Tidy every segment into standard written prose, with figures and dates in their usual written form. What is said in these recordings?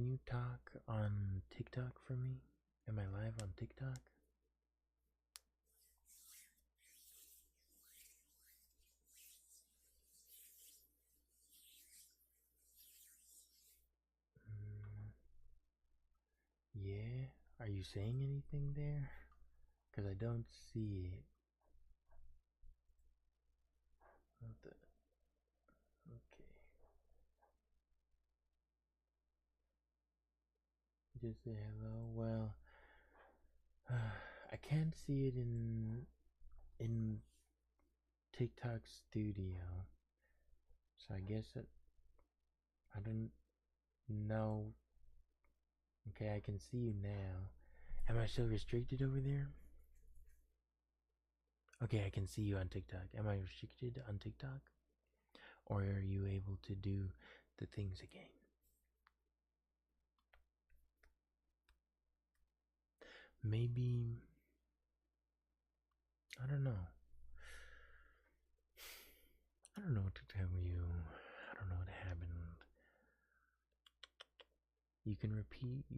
can you talk on TikTok for me? Am I live on TikTok? Yeah. Are you saying anything there? Because I don't see it. What the? Okay. Just say hello. Well, I can't see it in TikTok Studio, so I guess I don't know. Okay, I can see you now. Am I still restricted over there? Okay, I can see you on TikTok. Am I restricted on TikTok? Or are you able to do the things again? Maybe, I don't know. I don't know what to tell you. I don't know what happened. You can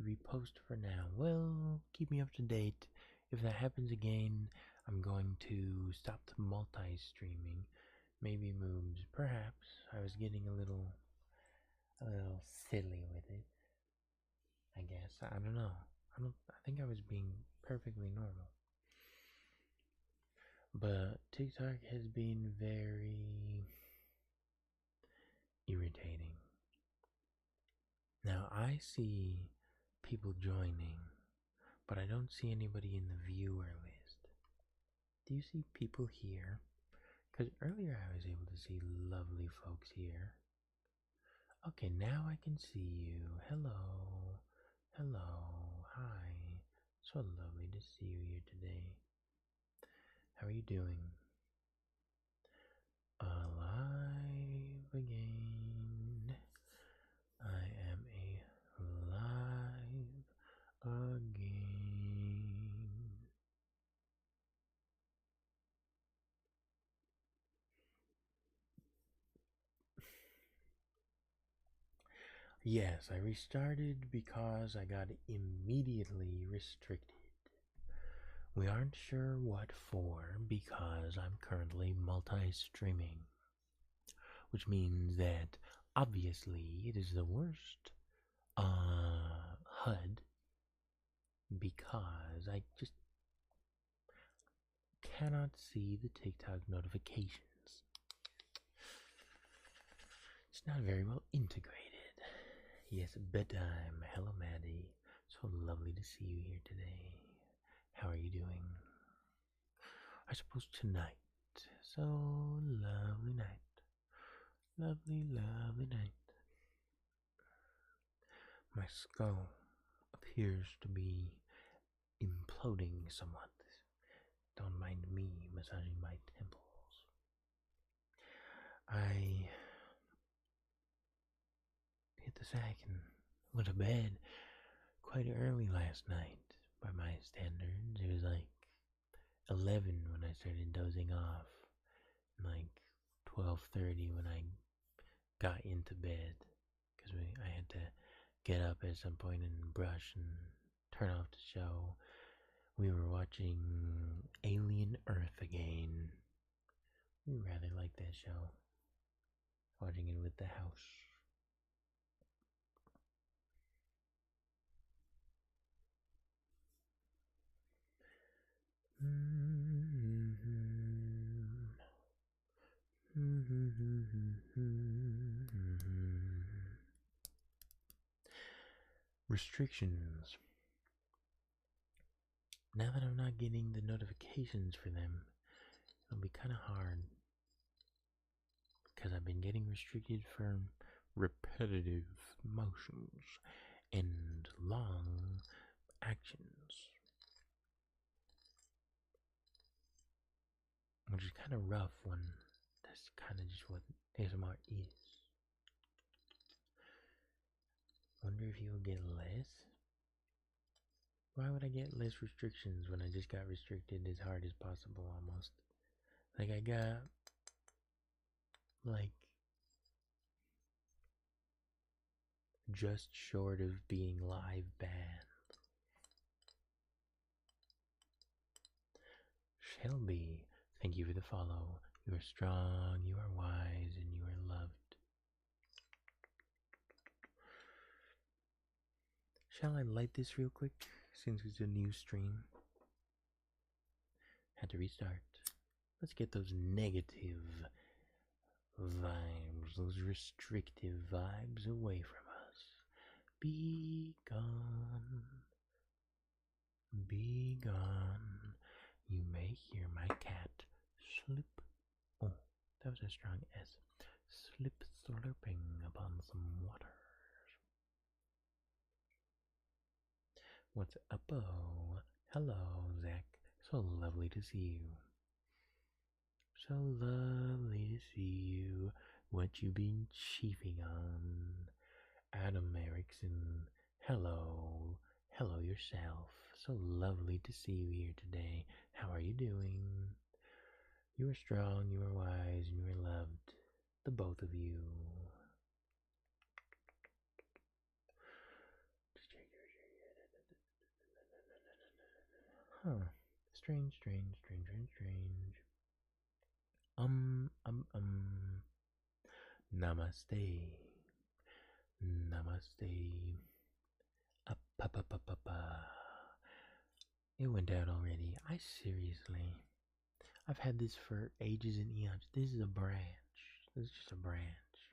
repost for now. Well, keep me up to date. If that happens again, I'm going to stop the multi-streaming. Maybe moves. Perhaps. I was getting a little silly with it. I guess. I don't know. I think I was being perfectly normal. But TikTok has been very irritating. Now I see people joining, but I don't see anybody in the viewer list. Do you see people here? Because earlier I was able to see lovely folks here. Okay, now I can see you. Hello. Hello. Hi. So lovely to see you here today. How are you doing? Alive again. I am alive again. Yes, I restarted because I got immediately restricted. We aren't sure what for because I'm currently multi-streaming, which means that obviously it is the worst HUD because I just cannot see the TikTok notifications. It's not very well integrated. Yes, bedtime. Hello, Maddie. So lovely to see you here today. How are you doing? I suppose tonight. So lovely night. Lovely, lovely night. My skull appears to be imploding somewhat. Don't mind me massaging my temples. I hit the sack and went to bed quite early last night by my standards. It was like 11 when I started dozing off, like 12:30 when I got into bed because I had to get up at some point and brush and turn off the show. We were watching Alien Earth again. We rather like that show. Watching it with the house. Restrictions. Now that I'm not getting the notifications for them, it'll be kind of hard because I've been getting restricted for repetitive motions and long actions, which is kind of rough when that's kind of just what ASMR is. Wonder if you'll get less? Why would I get less restrictions when I just got restricted as hard as possible almost? Like I got like just short of being live banned. Shelby, thank you for the follow. You are strong, you are wise, and you are loved. Shall I light this real quick since it's a new stream? Had to restart. Let's get those negative vibes, those restrictive vibes away from us. Be gone. Be gone. You may hear my cat slip. Oh, that was a strong S. Slip slurping upon some water. What's up-o? Hello, Zach. So lovely to see you. So lovely to see you. What you been chiefing on? Adam Erickson. Hello. Hello yourself. So lovely to see you here today. How are you doing? You are strong, you are wise, and you are loved. The both of you. Huh. Strange. Namaste. Namaste. Up. It went out already. Seriously. I've had this for ages and eons. This is a branch. This is just a branch.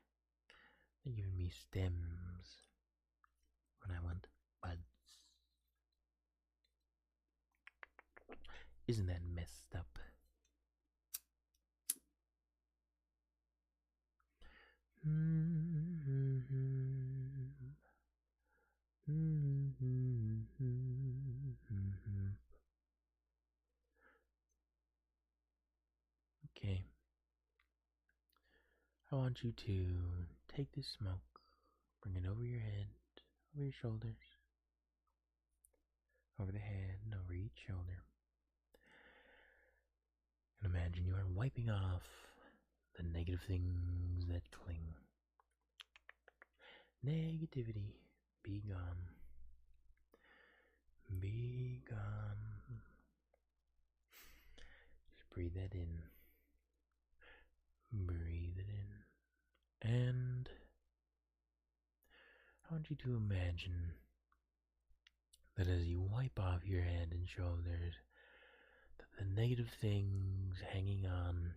They're giving me stems when I want buds. Isn't that messed up? Okay. I want you to take this smoke, bring it over your head, over your shoulders, over the head, and over each shoulder. And imagine you are wiping off the negative things that cling. Negativity, be gone. Be gone. Just breathe that in. Breathe it in. And I want you to imagine that as you wipe off your head and shoulders, that the negative things hanging on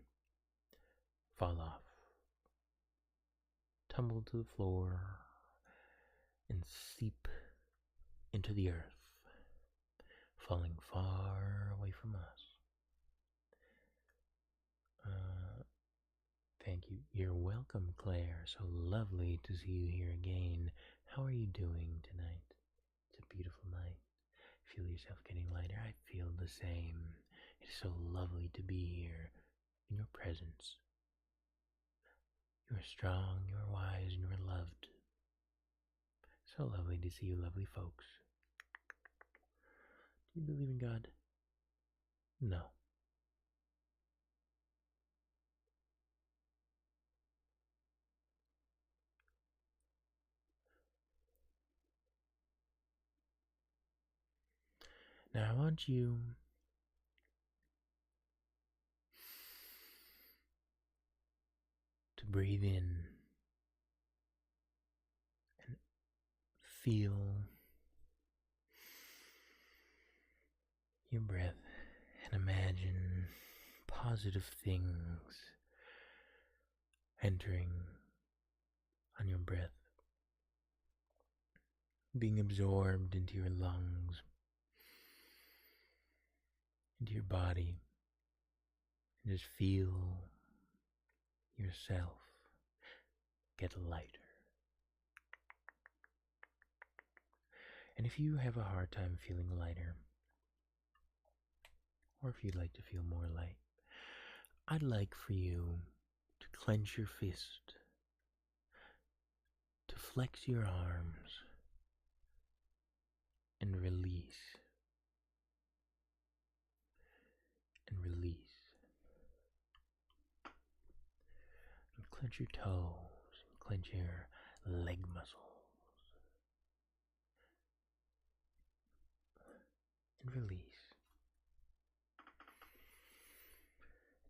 fall off, tumble to the floor, and seep into the earth, falling far away from us. Thank you. You're welcome, Claire. So lovely to see you here again. How are you doing tonight? It's a beautiful night. Feel yourself getting lighter. I feel the same. It is so lovely to be here in your presence. You are strong, you are wise, and you are loved. So lovely to see you, lovely folks. Do you believe in God? No. Now I want you to breathe in and feel your breath and imagine positive things entering on your breath, being absorbed into your lungs, into your body, and just feel yourself get lighter. And if you have a hard time feeling lighter, or if you'd like to feel more light, I'd like for you to clench your fist, to flex your arms, and release. And release. And clench your toes, and clench your leg muscles. and release.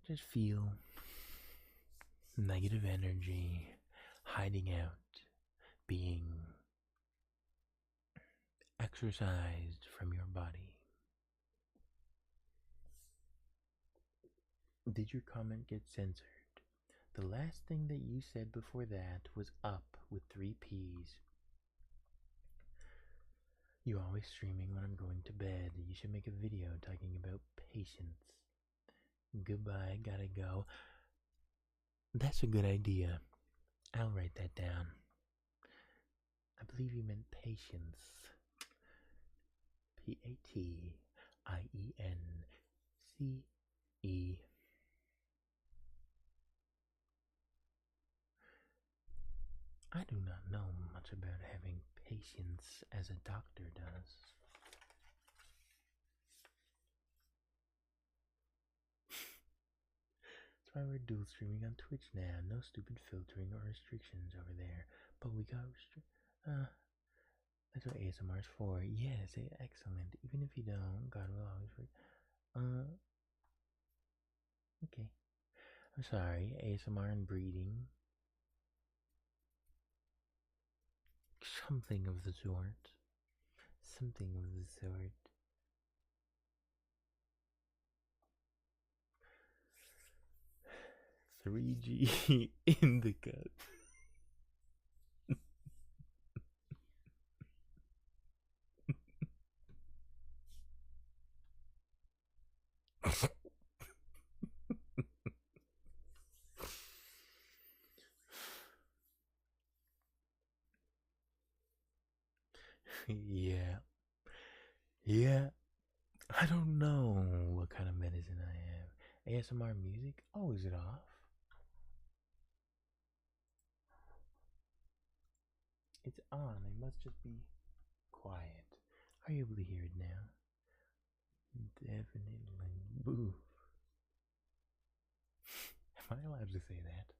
Just feel negative energy hiding out, being exorcised from your body. Did your comment get censored? The last thing that you said before that was up with 3 P's. You always streaming when I'm going to bed. You should make a video talking about patience. Goodbye, gotta go. That's a good idea. I'll write that down. I believe you meant patience. Patience. I do not know much about having patience as a doctor does. That's why we're dual streaming on Twitch now. No stupid filtering or restrictions over there. But we got that's what ASMR is for. Yes, excellent. Even if you don't, God will always okay. I'm sorry, ASMR and breeding. Something of the sort. Something of the sort. $3G in the cut. Yeah. I don't know what kind of medicine I have. ASMR music? Oh, is it off? It's on. It must just be quiet. Are you able to hear it now? Definitely. Boo. Am I allowed to say that?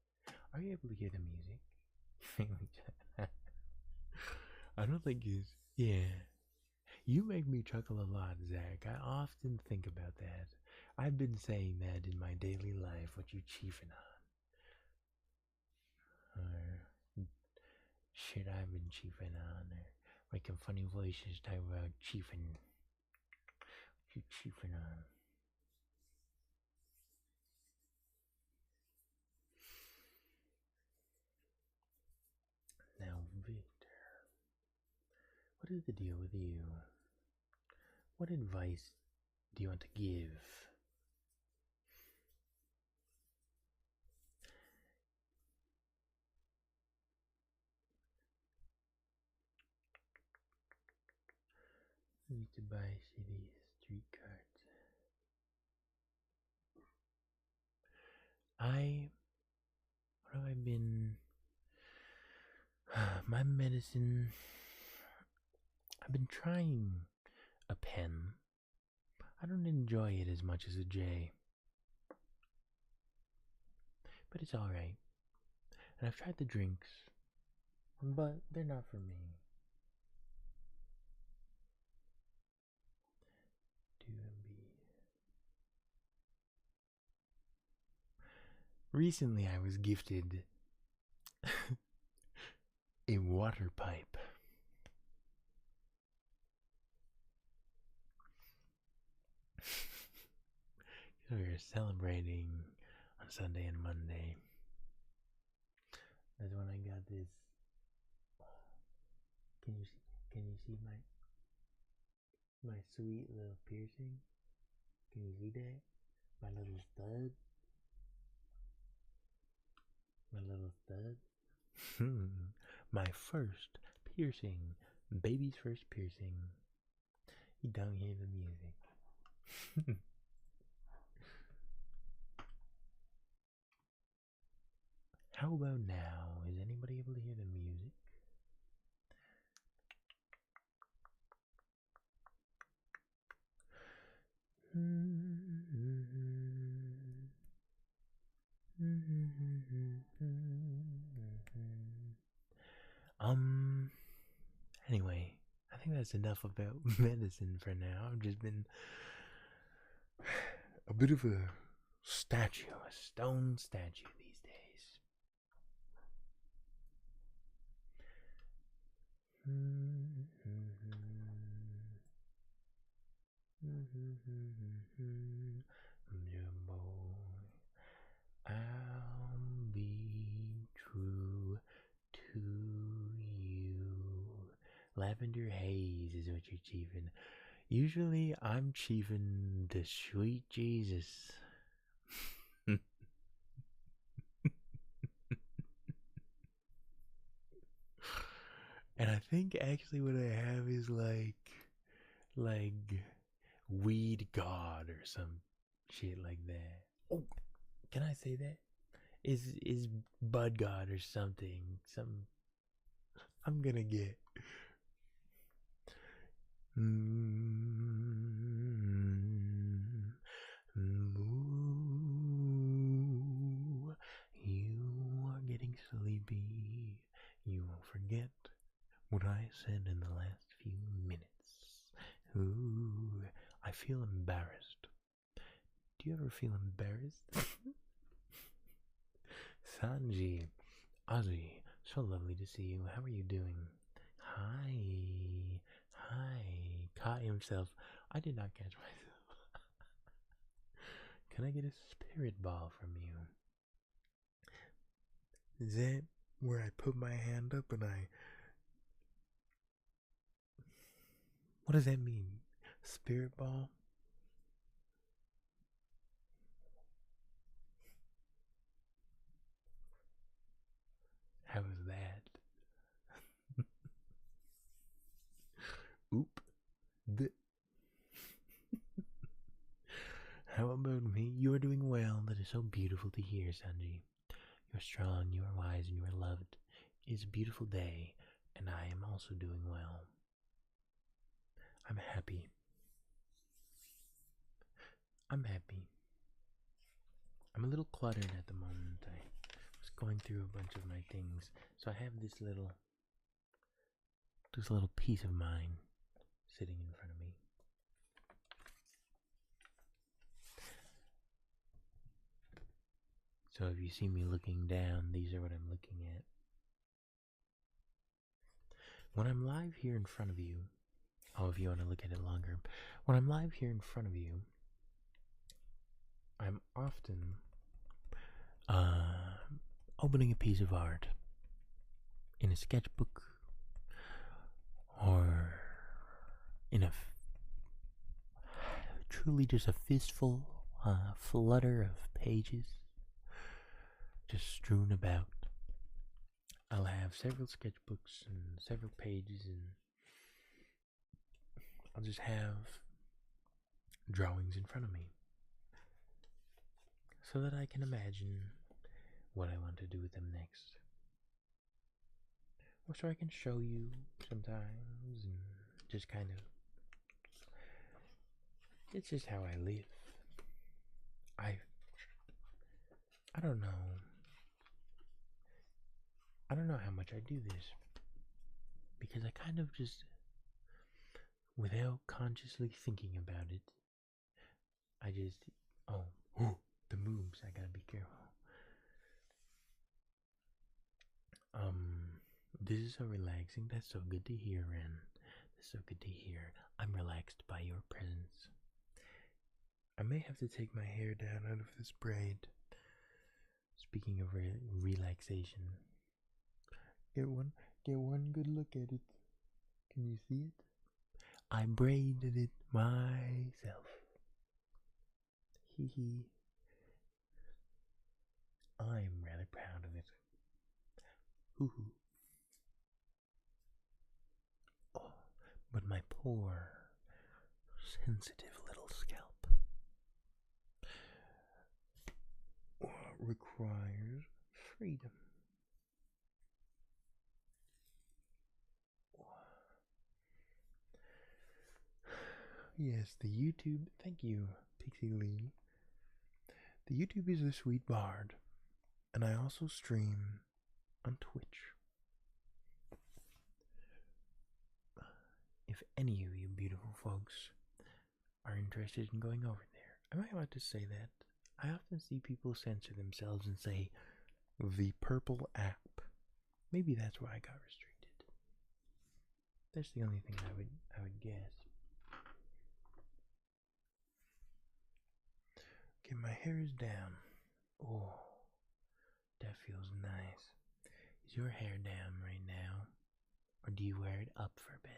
Are you able to hear the music? I don't think it's. Yeah. You make me chuckle a lot, Zach. I often think about that. I've been saying that in my daily life, what you chiefing on. Or shit I've been chiefing on. Or making funny voices talking about chiefing. What you chiefing on. Now, Victor, what is the deal with you? What advice do you want to give? I need to buy shitty street cards. What have I been? My medicine. I've been trying a pen. I don't enjoy it as much as a J. But it's alright. And I've tried the drinks. But they're not for me. Recently I was gifted a water pipe. We were celebrating on Sunday and Monday. That's when I got this. Can you see my sweet little piercing? Can you see that? My little stud? My little stud? My first piercing. Baby's first piercing. You don't hear the music. How about now? Is anybody able to hear the music? Anyway, I think guess enough about medicine for now. I've just been a bit of a statue, a stone statue these days. I'm your boy. I'll be true to you. Lavender haze is what you're chiefing. Usually I'm chiefing the sweet Jesus. And I think actually what I have is like weed god or some shit like that. Oh, can I say that? Is bud god or something? Some I'm gonna get. You are getting sleepy. You won't forget what I said in the last few minutes. Ooh, I feel embarrassed. Do you ever feel embarrassed? Sanji, Ozzy, so lovely to see you. How are you doing? Hi. Hi. Caught himself. I did not catch myself. Can I get a spirit ball from you? Is that where I put my hand up and I... What does that mean? Spirit ball? How was that? Oop. How about me? You are doing well. That is so beautiful to hear, Sanji. You are strong, you are wise, and you are loved. It is a beautiful day, and I am also doing well. I'm happy. I'm happy. I'm a little cluttered at the moment. I was going through a bunch of my things, so I have this little piece of mine sitting in front of me. So if you see me looking down, these are what I'm looking at. When I'm live here in front of you, oh, if you want to look at it longer, when I'm live here in front of you, I'm often opening a piece of art in a sketchbook or in a truly just a fistful, flutter of pages just strewn about. I'll have several sketchbooks and several pages, and I'll just have drawings in front of me so that I can imagine what I want to do with them next. Or so I can show you sometimes and just kind of... It's just how I live. I don't know. I don't know how much I do this. Because I kind of just, without consciously thinking about it, I just, the moves, I gotta be careful. This is so relaxing. That's so good to hear, Ren. That's so good to hear. I'm relaxed by your presence. I may have to take my hair down out of this braid. Speaking of relaxation, get one good look at it. Can you see it? I braided it myself. Hee hee. I'm rather proud of it. Hoo hoo. Oh, but my poor, sensitive little scalp requires freedom. Yes, the YouTube. Thank you, Pixie Lee. The YouTube is a sweet bard, and I also stream on Twitch. if any of you beautiful folks are interested in going over there. Am I allowed to say that? I often see people censor themselves and say, the purple app. Maybe that's why I got restricted. That's the only thing I would guess. Okay, my hair is down. Oh, that feels nice. Is your hair down right now? Or do you wear it up for bed?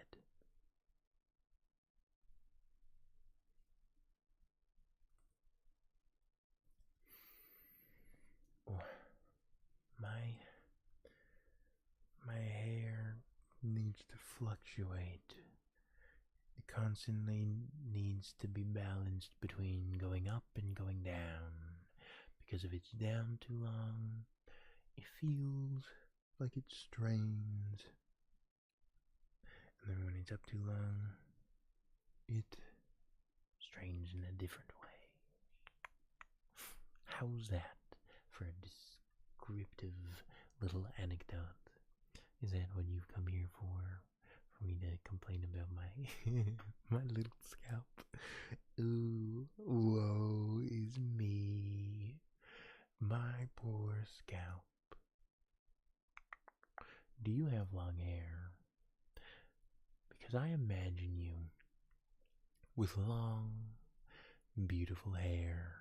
Oh, my hair needs to fluctuate. It constantly needs to be balanced between going up and going down. Because if it's down too long, it feels like it strains. And then when it's up too long, it strains in a different way. How's that for a descriptive little anecdote? Is that what you've come here for? For me to complain about my my little scalp? Ooh, woe is me. My poor scalp. Do you have long hair? Because I imagine you with long, beautiful hair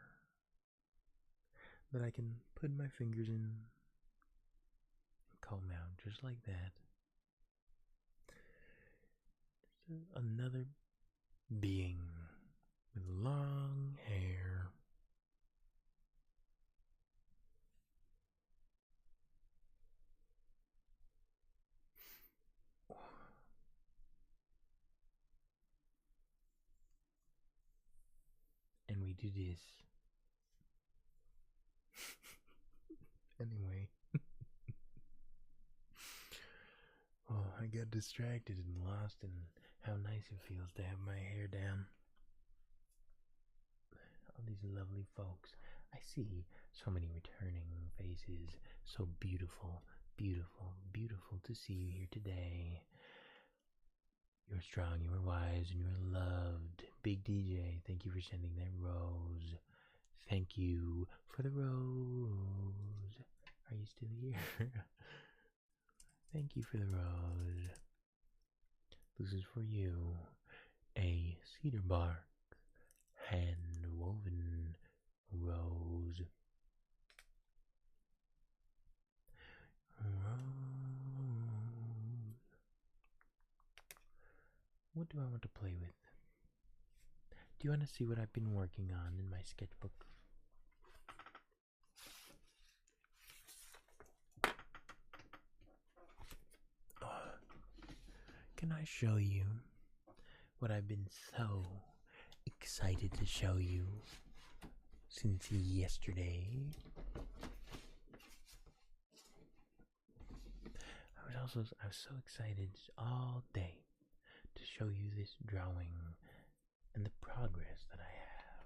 that I can put my fingers in and comb out just like that. Another being with long hair. And we do this. Anyway. Oh, I got distracted and lost in how nice it feels to have my hair down. All these lovely folks. I see so many returning faces. So beautiful, beautiful, beautiful to see you here today. You're strong, you are wise, and you are loved. Big DJ, thank you for sending that rose. Thank you for the rose. Are you still here? Thank you for the rose. This is for you. A cedar bark hand woven rose. Rose. What do I want to play with? Do you want to see what I've been working on in my sketchbook? Can I show you what I've been so excited to show you since yesterday? I was so excited all day to show you this drawing and the progress that I have.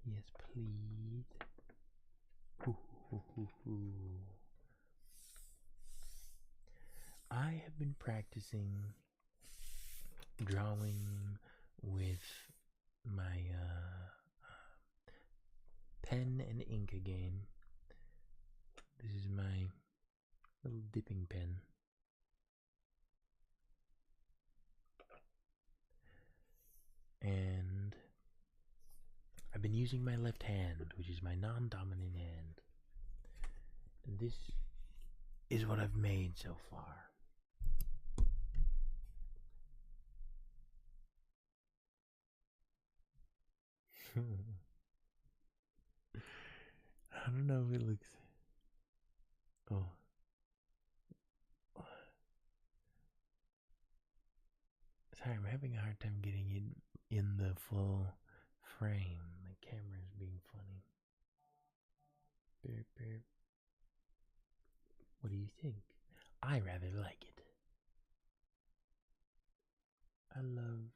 Yes, please. I have been practicing drawing with my pen and ink again. This is my little dipping pen. And I've been using my left hand, which is my non-dominant hand. And this is what I've made so far. I don't know if it looks... Oh. Sorry, I'm having a hard time getting it in the full frame. My camera's being funny. Beep, beep. What do you think? I rather like it. I love...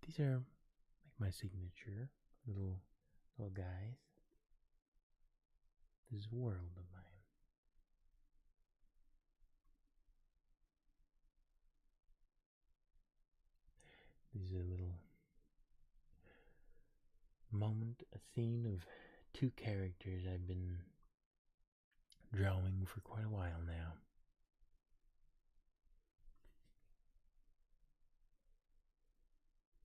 These are like my signature little guys. This world of mine. This is a little moment, a scene of two characters I've been drawing for quite a while now.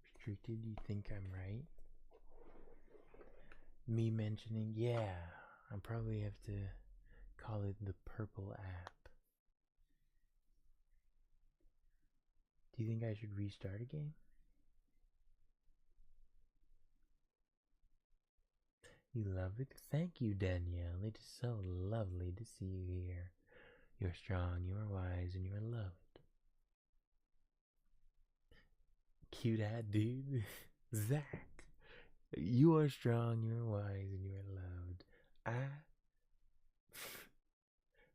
Restricted, you think I'm right? Me mentioning, yeah, I probably have to call it the purple app. Do you think I should restart a game? You love it? Thank you, Danielle. It is so lovely to see you here. You're strong, you are wise, and you are loved. Cute hat, dude. Zach. You are strong, you are wise, and you are loved.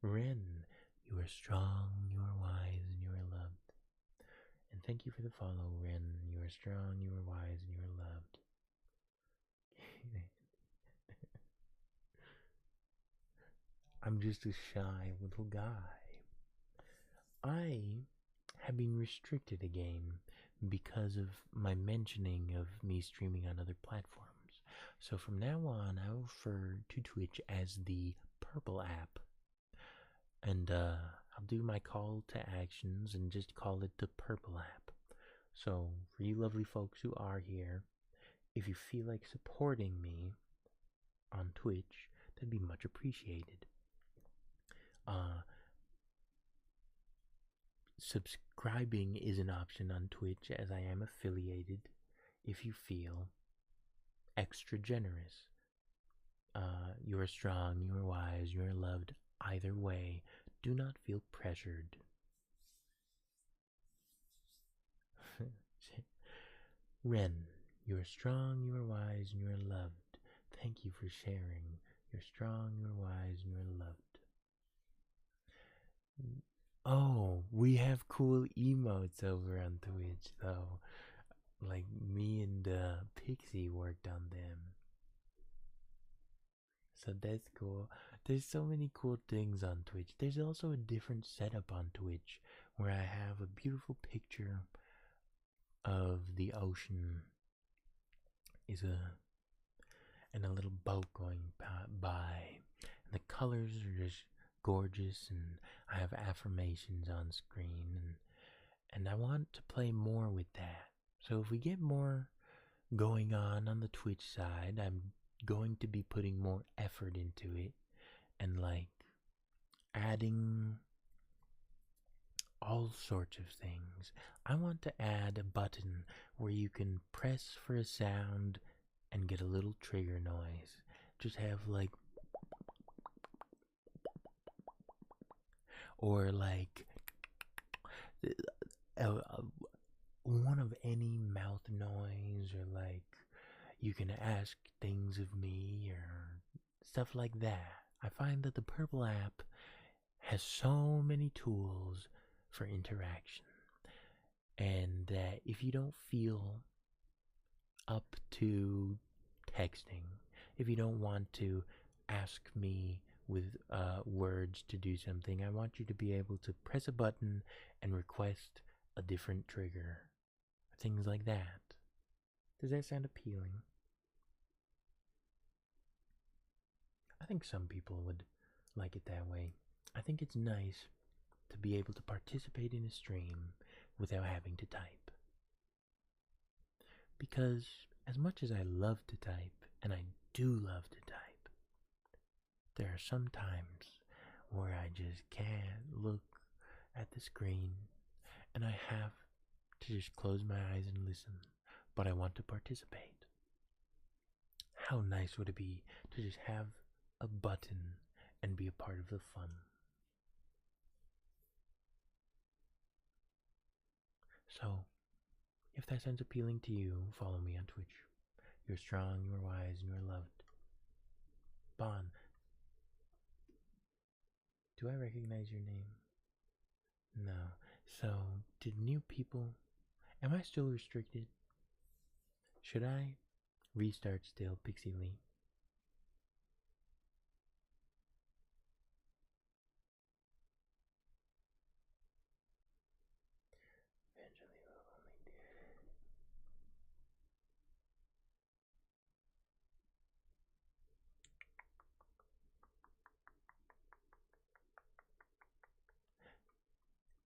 Ren. You are strong, you are wise, and you are loved. And thank you for the follow, Ren. You are strong, you are wise, and you are loved. I'm just a shy little guy. I have been restricted again because of my mentioning of me streaming on other platforms. So from now on, I will refer to Twitch as the Purple app. And I'll do my call to actions and just call it the Purple app. So for you lovely folks who are here, if you feel like supporting me on Twitch, that'd be much appreciated. Subscribing is an option on Twitch as I am affiliated if you feel extra generous. You are strong, you are wise, you are loved. Either way, do not feel pressured. Ren, you are strong, you are wise, and you are loved. Thank you for sharing. You're strong, you're wise, and you're loved. Oh, we have cool emotes over on Twitch, though. Like, me and Pixie worked on them. So that's cool. There's so many cool things on Twitch. There's also a different setup on Twitch where I have a beautiful picture of the ocean and a little boat going by. And the colors are just gorgeous, and I have affirmations on screen, and I want to play more with that. So if we get more going on the Twitch side, I'm going to be putting more effort into it and like adding all sorts of things. I want to add a button where you can press for a sound and get a little trigger noise. Just have like, or like one of any mouth noise, or like you can ask things of me or stuff like that. I find that the Purple app has so many tools for interaction, and that if you don't feel up to texting, if you don't want to ask me with words to do something, I want you to be able to press a button and request a different trigger. Things like that. Does that sound appealing? I think some people would like it that way. I think it's nice to be able to participate in a stream without having to type. Because as much as I love to type, and I do love to type, there are some times where I just can't look at the screen and I have to just close my eyes and listen, but I want to participate. How nice would it be to just have a button and be a part of the fun? So, if that sounds appealing to you, follow me on Twitch. You're strong, you're wise, and you're loved. Bon, do I recognize your name? No. So, did new people... Am I still restricted? Should I restart still, Pixie Lee? Eventually, we'll only do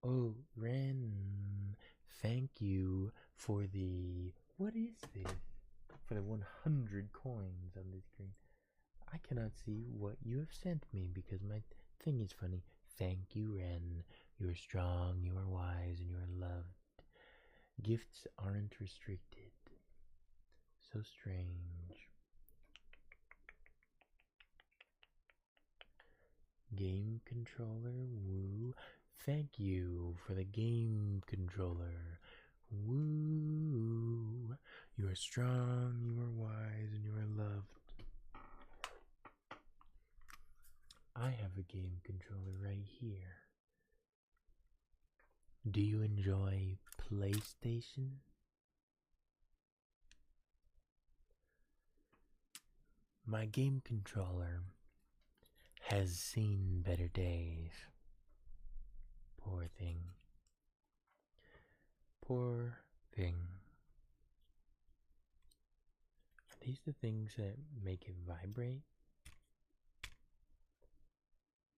Oh, Ren, thank you for the. What is this? For the 100 coins on the screen. I cannot see what you have sent me because my thing is funny. Thank you, Ren. You are strong, you are wise, and you are loved. Gifts aren't restricted. So strange. Game controller, woo. Thank you for the game controller. Woo. You are strong, you are wise, and you are loved. I have a game controller right here. Do you enjoy PlayStation? My game controller has seen better days. Poor thing. Poor thing. Are these the things that make it vibrate?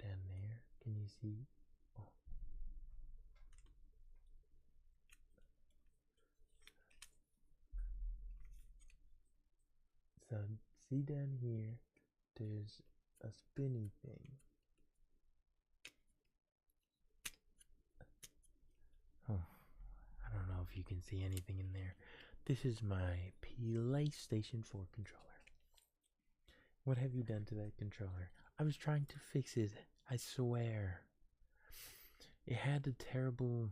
Down there, can you see? Oh. So, see down here, there's a spinny thing. Oh, I don't know if you can see anything in there. This is my PlayStation 4 controller. What have you done to that controller? I was trying to fix it, I swear. It had a terrible...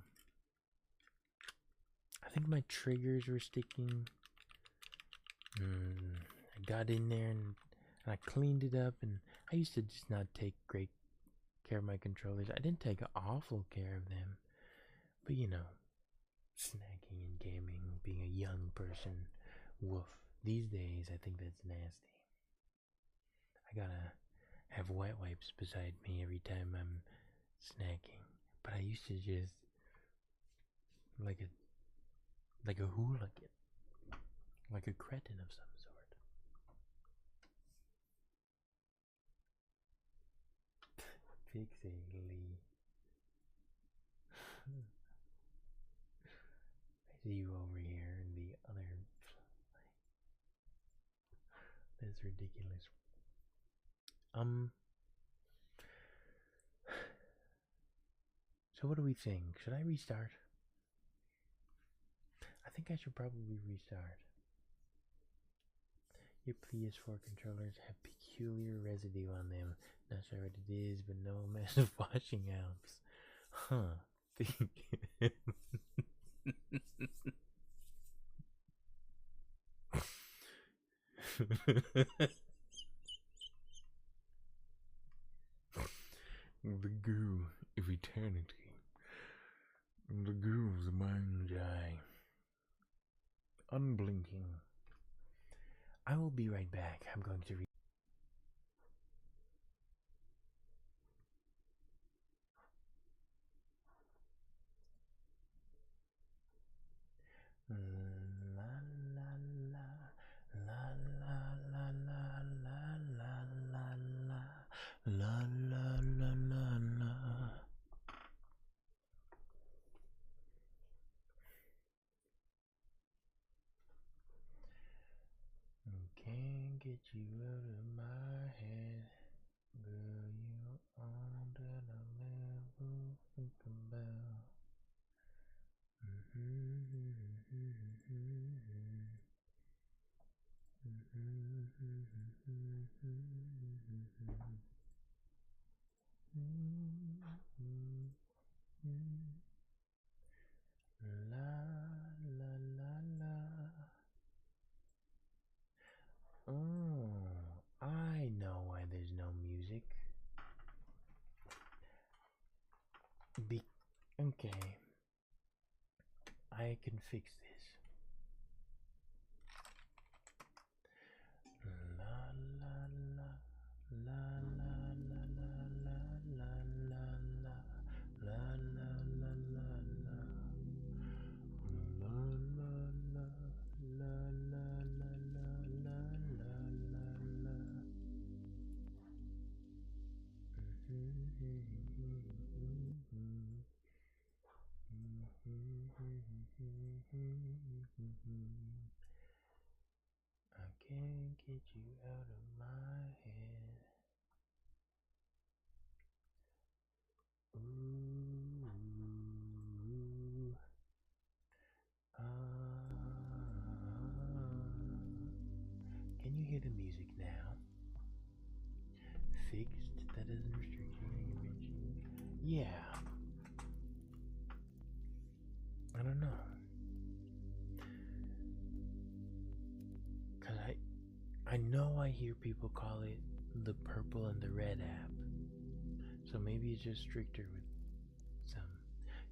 I think my triggers were sticking. I got in there and I cleaned it up, and I used to just not take great care of my controllers. I didn't take awful care of them. But you know, snacking and gaming, being a young person, woof. These days, I think that's nasty. I gotta have wet wipes beside me every time I'm snacking. But I used to just like a hooligan, like a cretin of some sort. Pixely. I see you over here in the other. That's ridiculous. So what do we think? Should I restart? I think I should probably restart. Your PS4 controllers have peculiar residue on them. Not sure what it is, but no amount of washing helps. Huh. The goo of eternity. The goo of the mind's eye. Unblinking. I will be right back. I'm going to read. La la la la la la la la la la la la la. Can't get you out of my head, girl. You're on that I never think about. La la la la. Oh, I know why there's no music. Okay, I can fix this. La la la la la la la la la la la la la la la la you hear the music now? Fixed, that doesn't restrict you. Yeah. I don't know. Cause I know I hear people call it the purple and the red app. So maybe it's just stricter with some.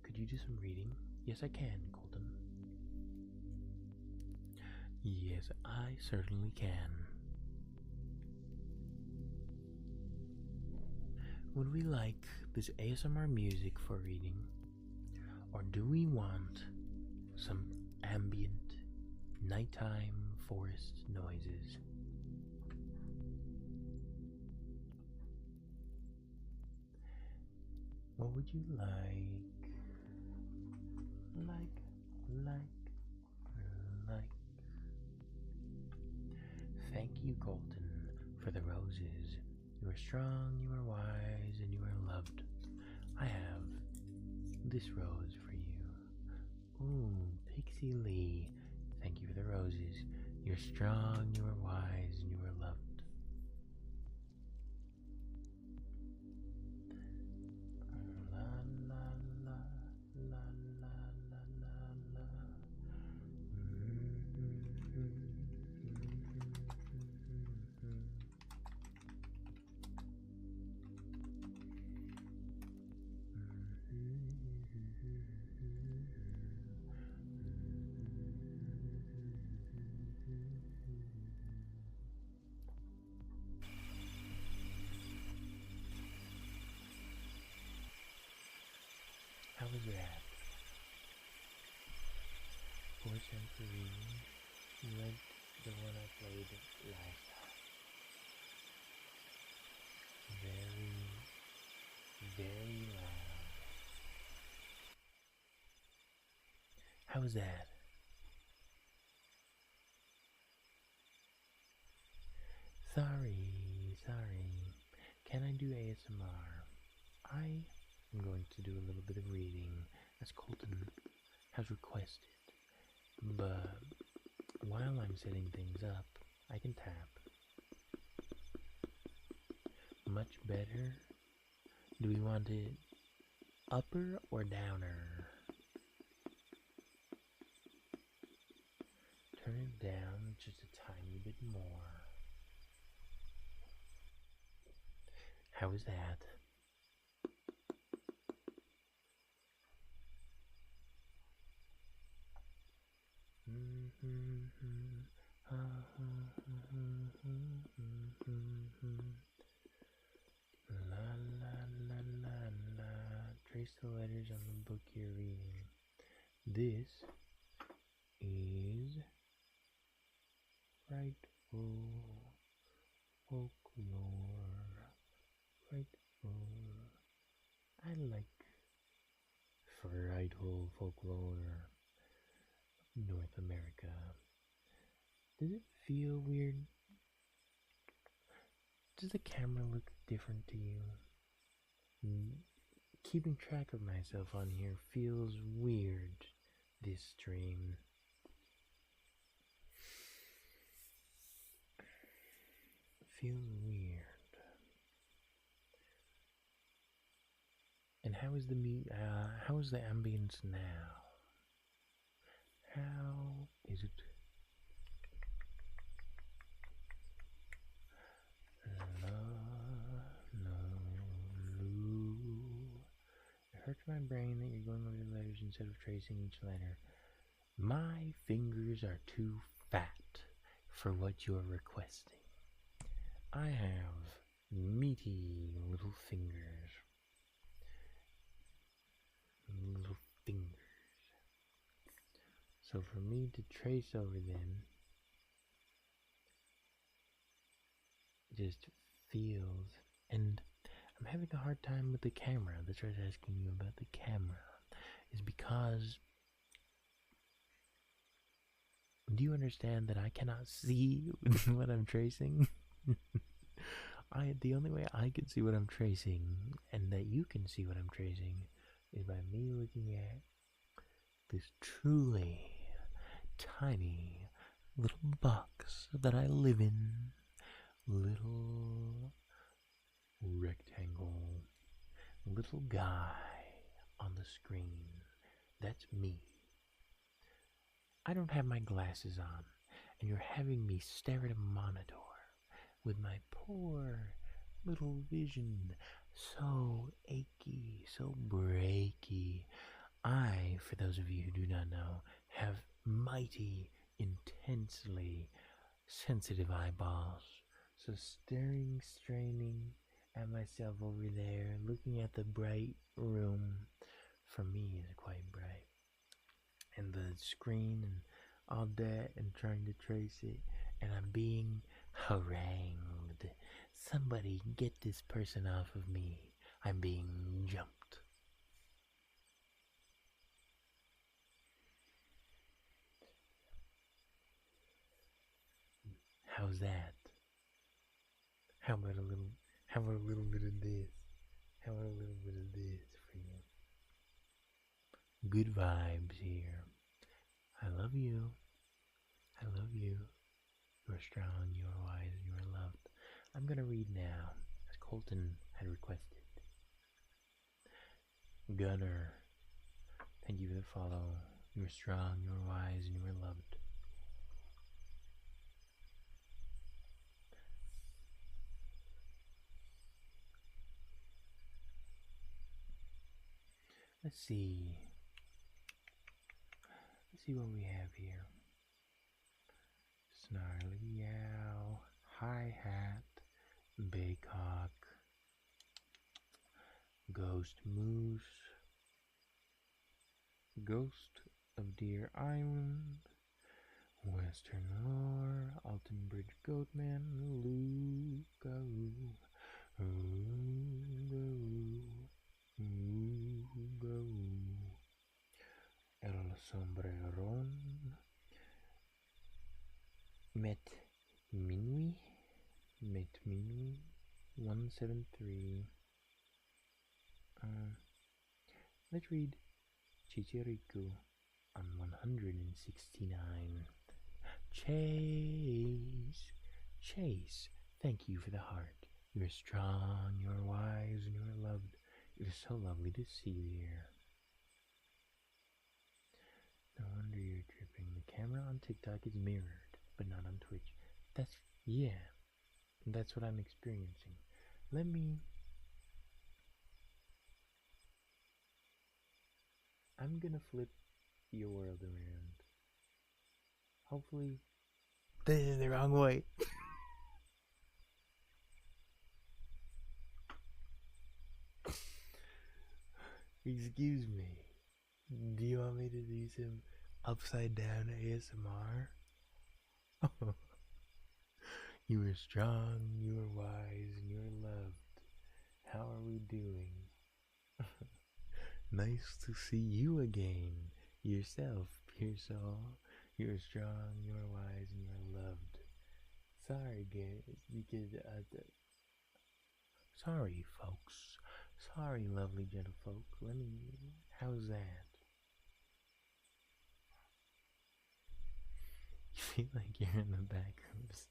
Could you do some reading? Yes, I can, Colton. Yes, I certainly can. Would we like this ASMR music for reading? Or do we want some ambient nighttime forest noises? What would you like? Thank you, Colton, for the roses. You are strong, you are wise, and you are loved. I have this rose for you. Ooh, Pixie Lee. Thank you for the roses. You're strong, you are wise, and you are loved. La la la la la la la la. How was that? 4 cents for reading. Like the one I played last time. Very, very loud. How was that? Sorry. Can I do ASMR? I am going to do a little bit of reading as Colton has requested. But while I'm setting things up, I can tap. Much better? Do we want it upper or downer? Turn it down just a tiny bit more. How is that? La la la la la. Trace the letters on the book you're reading. This is frightful folklore. I like frightful folklore. North America. Does it feel weird? Does the camera look different to you? Keeping track of myself on here feels weird this stream. Feels weird. And how is the ambience now? How is it? It hurts my brain that you're going over the letters instead of tracing each letter. My fingers are too fat for what you're requesting. I have meaty little fingers. So for me to trace over them just feels, and I'm having a hard time with the camera. That's why I was asking you about the camera, is because, do you understand that I cannot see what I'm tracing? The only way I can see what I'm tracing, and that you can see what I'm tracing, is by me looking at this truly tiny little box box that I live in. Little rectangle. Little guy on the screen. That's me. I don't have my glasses on, and you're having me stare at a monitor with my poor little vision so achy, so breaky. I, for those of you who do not know, have mighty, intensely sensitive eyeballs. So staring, straining at myself over there, looking at the bright room, for me is quite bright. And the screen and all that, and trying to trace it, and I'm being harangued. Somebody get this person off of me. I'm being jumped. How's that? How about a little bit of this? How about a little bit of this for you? Good vibes here. I love you. I love you. You are strong, you are wise, and you are loved. I'm gonna read now, as Colton had requested. Gunner, thank you for the follow. You are strong, you are wise, and you are loved. Let's see. Let's see what we have here. Snarly Yow, Hi-Hat, Baycock, Ghost Moose, Ghost of Deer Island, Western Lore, Alton Bridge Goatman, Lugaroo, El Sombreron, Met Minuit, 173. Let's read Chichiriku on 169. Chase, thank you for the heart. You're strong, you're wise, and you're loved. It is so lovely to see you here. No wonder you're tripping. The camera on TikTok is mirrored, but not on Twitch. That's what I'm experiencing. I'm gonna flip your world around. Hopefully, this is the wrong way. Excuse me. Do you want me to do some upside down ASMR? You are strong, you are wise, and you are loved. How are we doing? Nice to see you again. Yourself, Pearsall. You're strong, you are wise, and you are loved. Sorry, guys, because sorry, folks. Sorry, lovely gentlefolk. How's that? You feel like you're in the back rooms.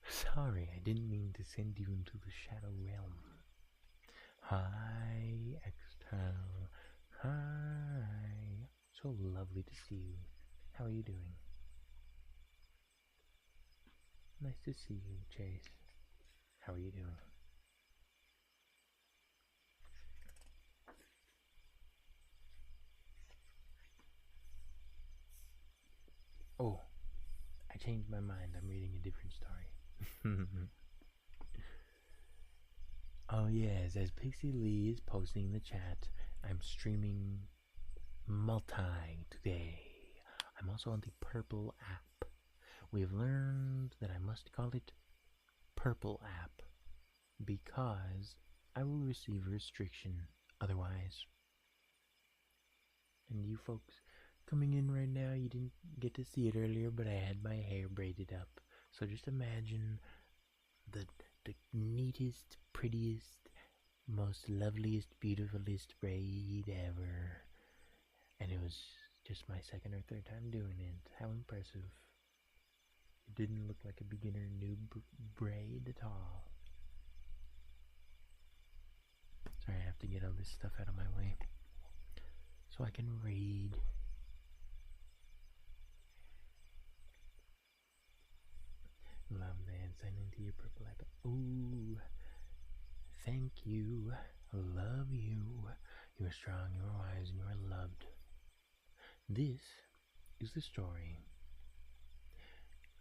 Sorry, I didn't mean to send you into the shadow realm. Hi, External. Hi. So lovely to see you. How are you doing? Nice to see you, Chase. How are you doing? Oh, I changed my mind. I'm reading a different story. Oh yes, as Pixie Lee is posting in the chat, I'm streaming multi today. I'm also on the Purple app. We have learned that I must call it Purple app because I will receive a restriction otherwise. And you folks coming in right now, you didn't get to see it earlier, but I had my hair braided up. So just imagine the neatest, prettiest, most loveliest, beautifulest braid ever. And it was just my second or third time doing it. How impressive. It didn't look like a beginner noob braid at all. Sorry, I have to get all this stuff out of my way so I can read. Love man, sign into your purple app. Ooh, thank you. Love you. You are strong, you are wise, and you are loved. This is the story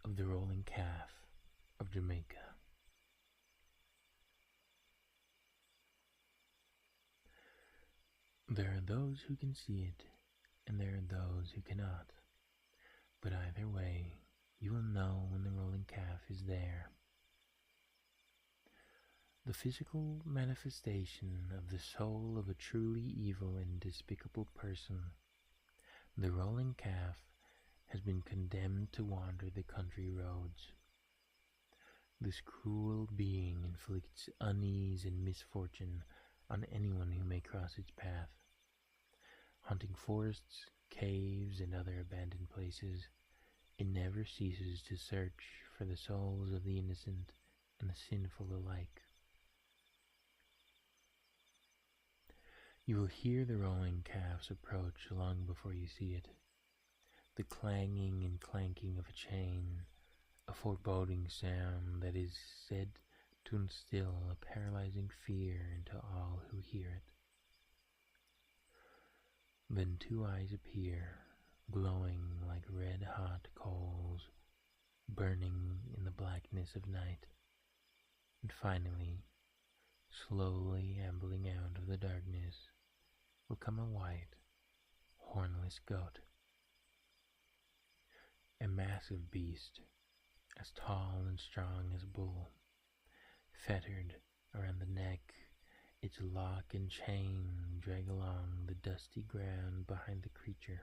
of the rolling calf of Jamaica. There are those who can see it, and there are those who cannot. But either way, you will know when the rolling calf is there. The physical manifestation of the soul of a truly evil and despicable person, the rolling calf has been condemned to wander the country roads. This cruel being inflicts unease and misfortune on anyone who may cross its path. Haunting forests, caves, and other abandoned places, it never ceases to search for the souls of the innocent and the sinful alike. You will hear the rolling calf's approach long before you see it. The clanging and clanking of a chain, a foreboding sound that is said to instill a paralyzing fear into all who hear it. Then two eyes appear, glowing like red-hot coals, burning in the blackness of night, and finally, slowly ambling out of the darkness, will come a white, hornless goat. A massive beast, as tall and strong as a bull, fettered around the neck, its lock and chain drag along the dusty ground behind the creature.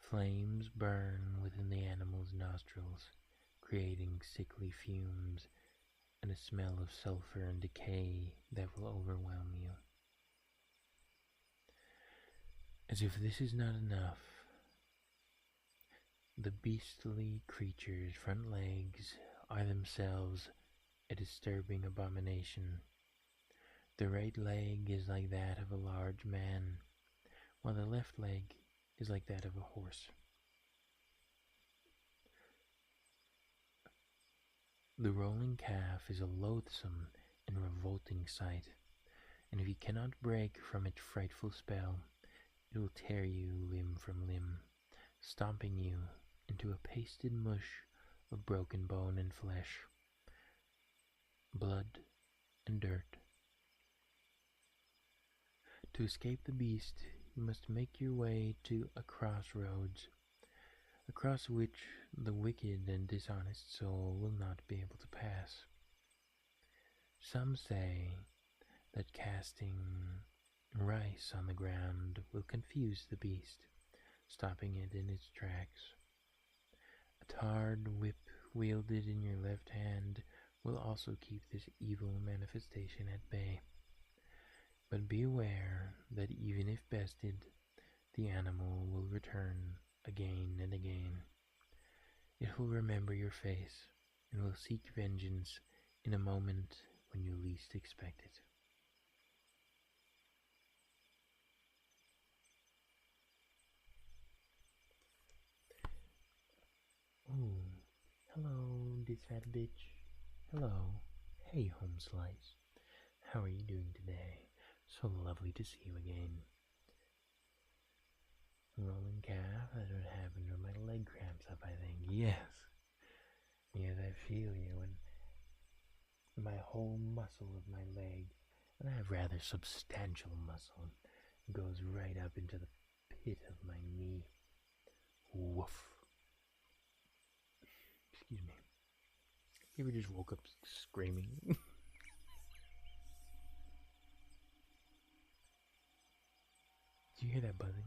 Flames burn within the animal's nostrils, creating sickly fumes and a smell of sulfur and decay that will overwhelm you. As if this is not enough, the beastly creature's front legs are themselves a disturbing abomination. The right leg is like that of a large man, while the left leg is like that of a horse. The rolling calf is a loathsome and revolting sight, and if you cannot break from its frightful spell, it will tear you limb from limb, stomping you into a pasted mush of broken bone and flesh, blood and dirt. To escape the beast, you must make your way to a crossroads, across which the wicked and dishonest soul will not be able to pass. Some say that casting rice on the ground will confuse the beast, stopping it in its tracks. A tarred whip wielded in your left hand will also keep this evil manifestation at bay. But be aware that even if bested, the animal will return again and again. It will remember your face and will seek vengeance in a moment when you least expect it. Ooh, hello, this fat bitch. Hello. Hey, home slice. How are you doing today? So lovely to see you again. Rolling calf, that's what happened when my leg cramps up, I think. Yes. Yes, I feel you when my whole muscle of my leg, and I have rather substantial muscle, goes right up into the pit of my knee. Woof. Excuse me. You ever just woke up screaming? Do you hear that buzzing?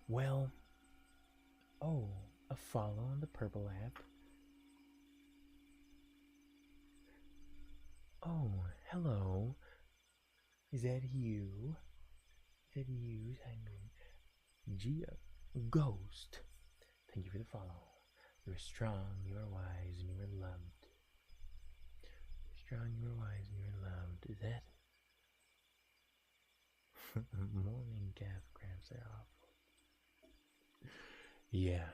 Well, oh, a follow on the purple app. Oh, hello. Is that you? Is that you, Simon? Gia Ghost. Thank you for the follow. You are strong, you are wise, and you are loved. You're strong, you are wise, and you are loved. Is that? Morning calf cramps are awful. Yeah,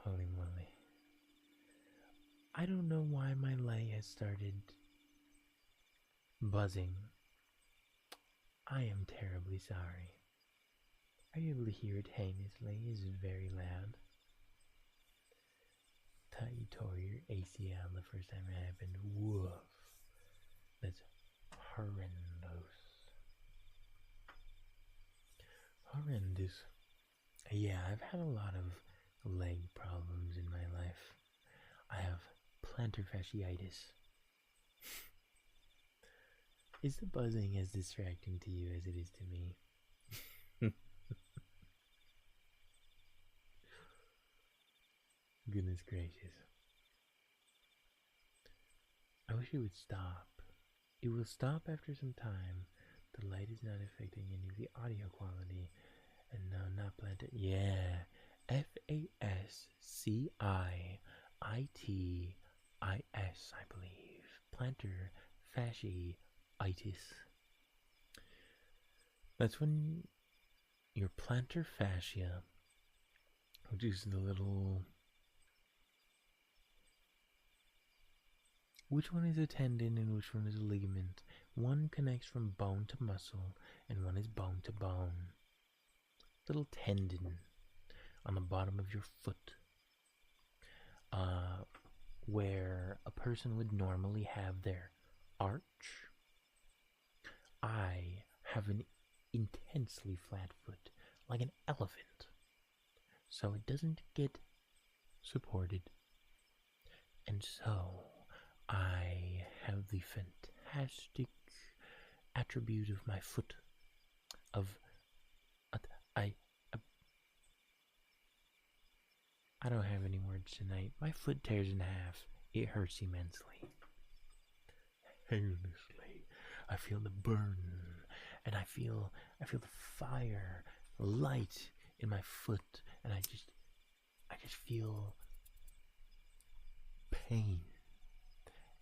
holy moly. I don't know why my light has started buzzing. I am terribly sorry. Are you able to hear it heinously? Is it very loud? Thought you tore your ACL the first time it happened. Woof. That's horrendous. Horrendous. Yeah, I've had a lot of leg problems in my life. I have plantar fasciitis. Is the buzzing as distracting to you as it is to me? Goodness gracious. I wish it would stop. It will stop after some time. The light is not affecting any of the audio quality. And no, not plantar. Yeah. Fasciitis, I believe. Plantar fasciitis. That's when your plantar fascia, which is the little. Which one is a tendon and which one is a ligament? One connects from bone to muscle, and one is bone to bone. Little tendon on the bottom of your foot, where a person would normally have their arch. I have an intensely flat foot, like an elephant, so it doesn't get supported. And so I have the fantastic attribute of my foot of I don't have any words tonight. My foot tears in half. It hurts immensely. Heinously. I feel the burn, and I feel the fire, light in my foot, and I just feel pain.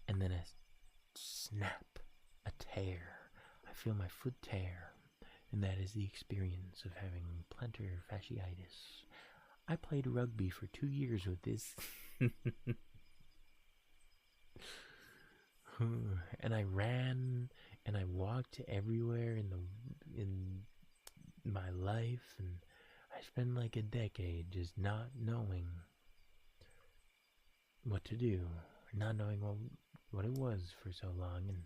And then a snap, a tear. I feel my foot tear, and that is the experience of having plantar fasciitis. I played rugby for 2 years with this. And I ran and I walked everywhere in my life, and I spent like a decade just not knowing what to do, not knowing what it was for so long, and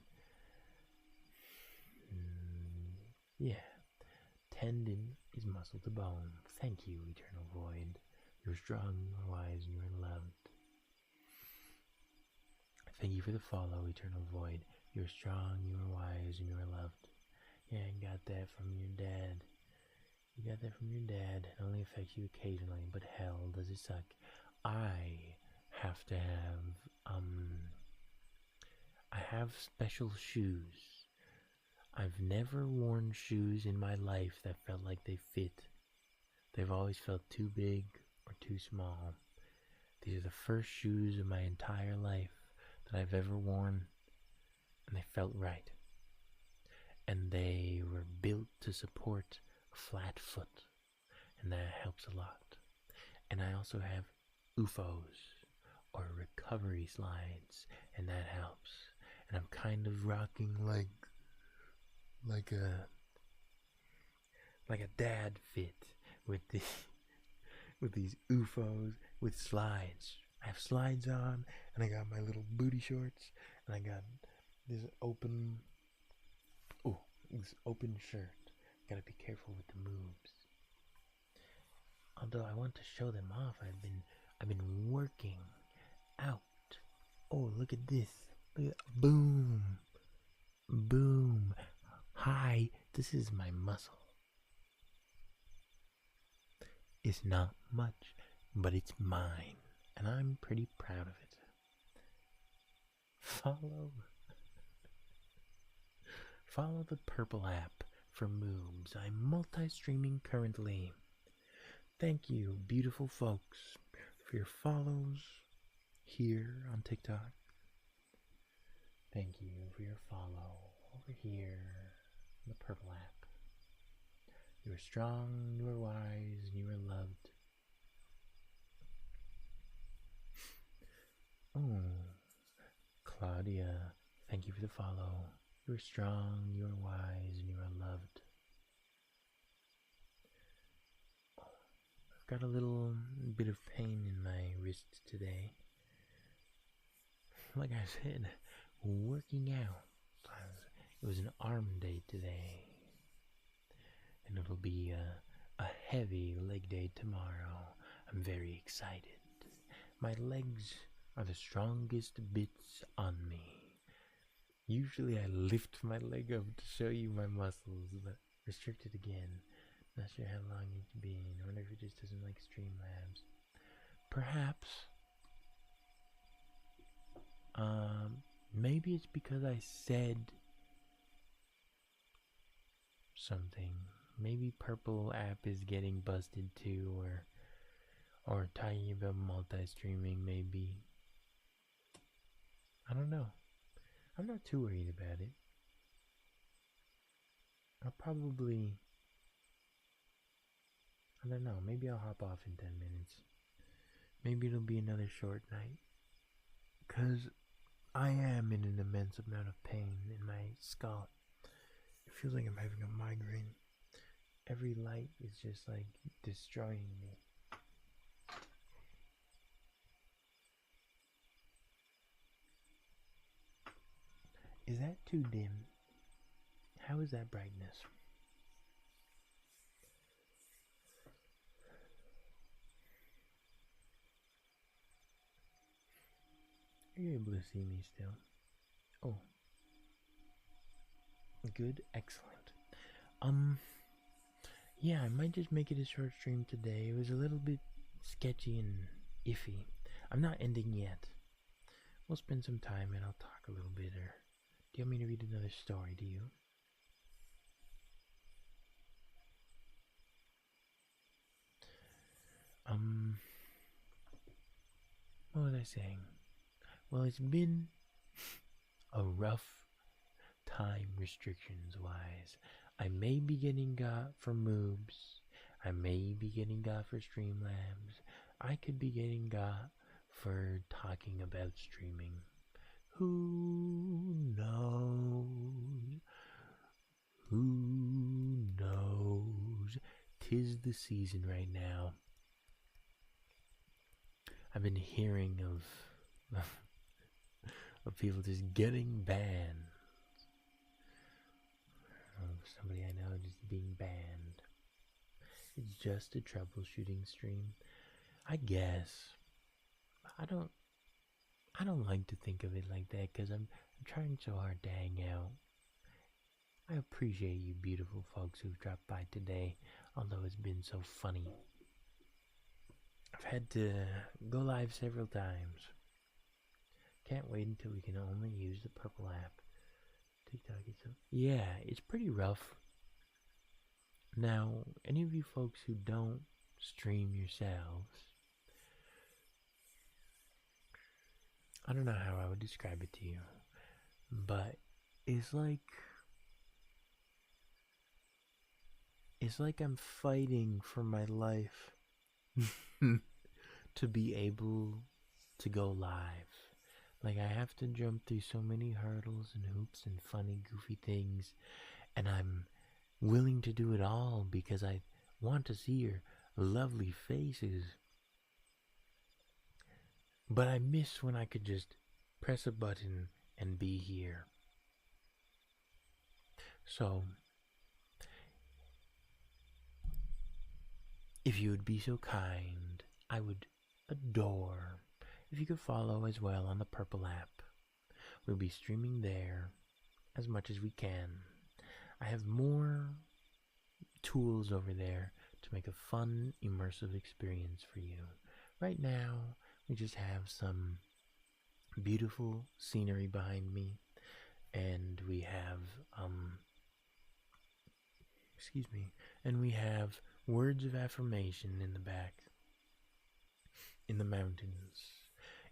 yeah. Tendon is muscle to bone. Thank you, Eternal Void. You're strong, you're wise, and you're loved. Thank you for the follow, Eternal Void. You're strong, you are wise, and you are loved. Yeah, I got that from your dad. You got that from your dad. It only affects you occasionally, but hell, does it suck. I have to I have special shoes. I've never worn shoes in my life that felt like they fit. They've always felt too big or too small. These are the first shoes of my entire life that I've ever worn, and they felt right. And they were built to support a flat foot, and that helps a lot. And I also have UFOs, or recovery slides, and that helps. And I'm kind of rocking like a dad fit with these UFOs with slides. I have slides on, and I got my little booty shorts, and I got this open shirt. Gotta be careful with the moves. Although I want to show them off, I've been working out. Oh, look at this! Look at, boom, boom. Hi, this is my muscle. It's not much, but it's mine, and I'm pretty proud of it. Follow. Follow the purple app for moves. I'm multi-streaming currently. Thank you, beautiful folks, for your follows here on TikTok. Thank you for your follow over here on the purple app. You are strong, you are wise, and you are loved. Oh, Claudia, thank you for the follow. You are strong, you are wise, and you are loved. I've got a little bit of pain in my wrist today. Like I said, working out. It was an arm day today. And it'll be a heavy leg day tomorrow. I'm very excited. My legs are the strongest bits on me. Usually I lift my leg up to show you my muscles, but restricted again. Not sure how long it's been. I wonder if it just doesn't like Streamlabs. Perhaps. Maybe it's because I said something. Maybe Purple app is getting busted too, or talking about multi-streaming. Maybe. I don't know. I'm not too worried about it. I'll probably, I don't know, maybe I'll hop off in 10 minutes. Maybe it'll be another short night. Because I am in an immense amount of pain in my skull. It feels like I'm having a migraine. Every light is just like destroying me. Is that too dim? How is that brightness? Are you able to see me still? Oh. Good, excellent. Yeah, I might just make it a short stream today. It was a little bit sketchy and iffy. I'm not ending yet. We'll spend some time and I'll talk a little bit. Or do you want me to read another story? Do you? What was I saying? Well, it's been a rough time restrictions wise. I may be getting got for moves. I may be getting got for Streamlabs. I could be getting got for talking about streaming. Who knows? Who knows? 'Tis the season right now. I've been hearing of people just getting banned. Somebody I know just being banned. It's just a troubleshooting stream, I guess. I don't like to think of it like that because I'm trying so hard to hang out. I appreciate you beautiful folks who've dropped by today, although it's been so funny. I've had to go live several times. Can't wait until we can only use the purple app. TikTok itself. Yeah, it's pretty rough. Now, any of you folks who don't stream yourselves, I don't know how I would describe it to you, but it's like I'm fighting for my life to be able to go live. Like, I have to jump through so many hurdles and hoops and funny, goofy things, and I'm willing to do it all because I want to see your lovely faces. But I miss when I could just press a button and be here. So, if you would be so kind, I would adore if you could follow as well on the purple app. We'll be streaming there as much as we can. I have more tools over there to make a fun, immersive experience for you. Right now, we just have some beautiful scenery behind me, and we have excuse me, and we have words of affirmation in the back. In the mountains,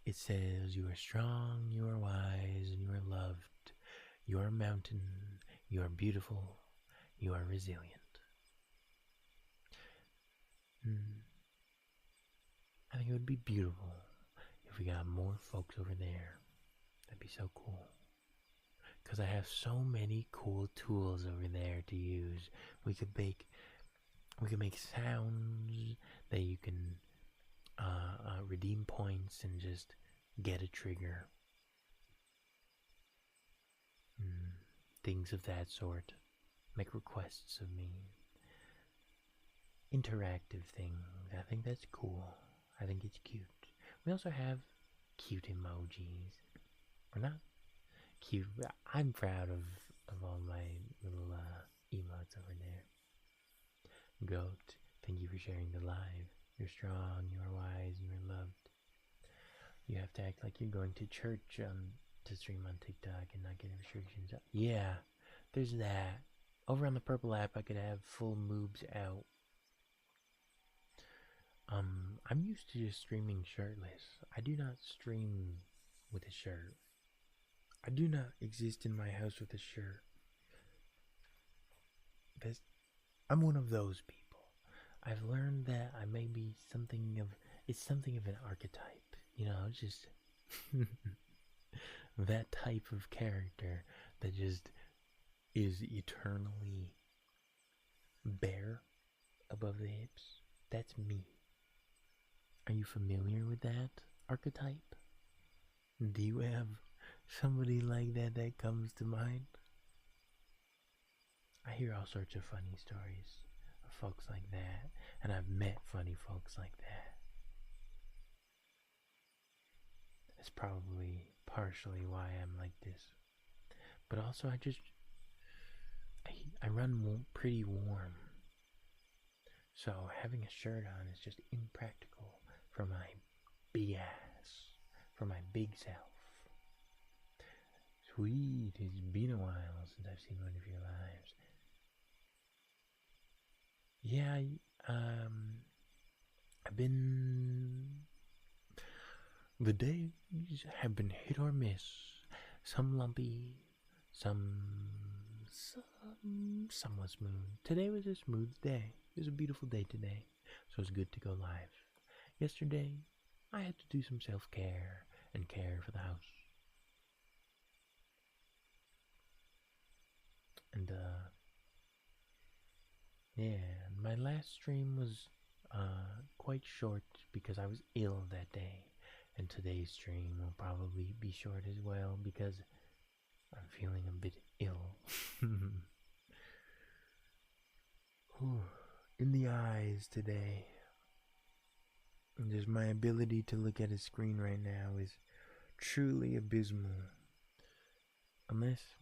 it says, "You are strong, you are wise, and you are loved. You are a mountain, you are beautiful, you are resilient." I think it would be beautiful if we got more folks over there. That'd be so cool. Because I have so many cool tools over there to use. We could make sounds that you can redeem points and just get a trigger. Things of that sort. Make requests of me. Interactive things. I think that's cool. I think it's cute. We also have cute emojis. Or not cute. I'm proud of all my little emotes over there. Goat, thank you for sharing the live. You're strong, you are wise, you are loved. You have to act like you're going to church to stream on TikTok and not get restrictions. Yeah, there's that. Over on the purple app, I could have full moobs out. I'm used to just streaming shirtless. I do not stream with a shirt. I do not exist in my house with a shirt. I'm one of those people. I've learned that I may be it's something of an archetype. You know, it's just that type of character that just is eternally bare above the hips. That's me. Are you familiar with that archetype? Do you have somebody like that comes to mind? I hear all sorts of funny stories of folks like that, and I've met funny folks like that. That's probably partially why I'm like this. But also, I run pretty warm. So having a shirt on is just impractical for my big ass, for my big self. Sweet, it's been a while since I've seen one of your lives. Yeah, I've been. The days have been hit or miss. Some lumpy, some somewhat smooth. Today was a smooth day. It was a beautiful day today, so it's good to go live. Yesterday, I had to do some self-care and care for the house. And, yeah, my last stream was, quite short because I was ill that day. And today's stream will probably be short as well because I'm feeling a bit ill. In the eyes today. And just my ability to look at a screen right now is truly abysmal. Unless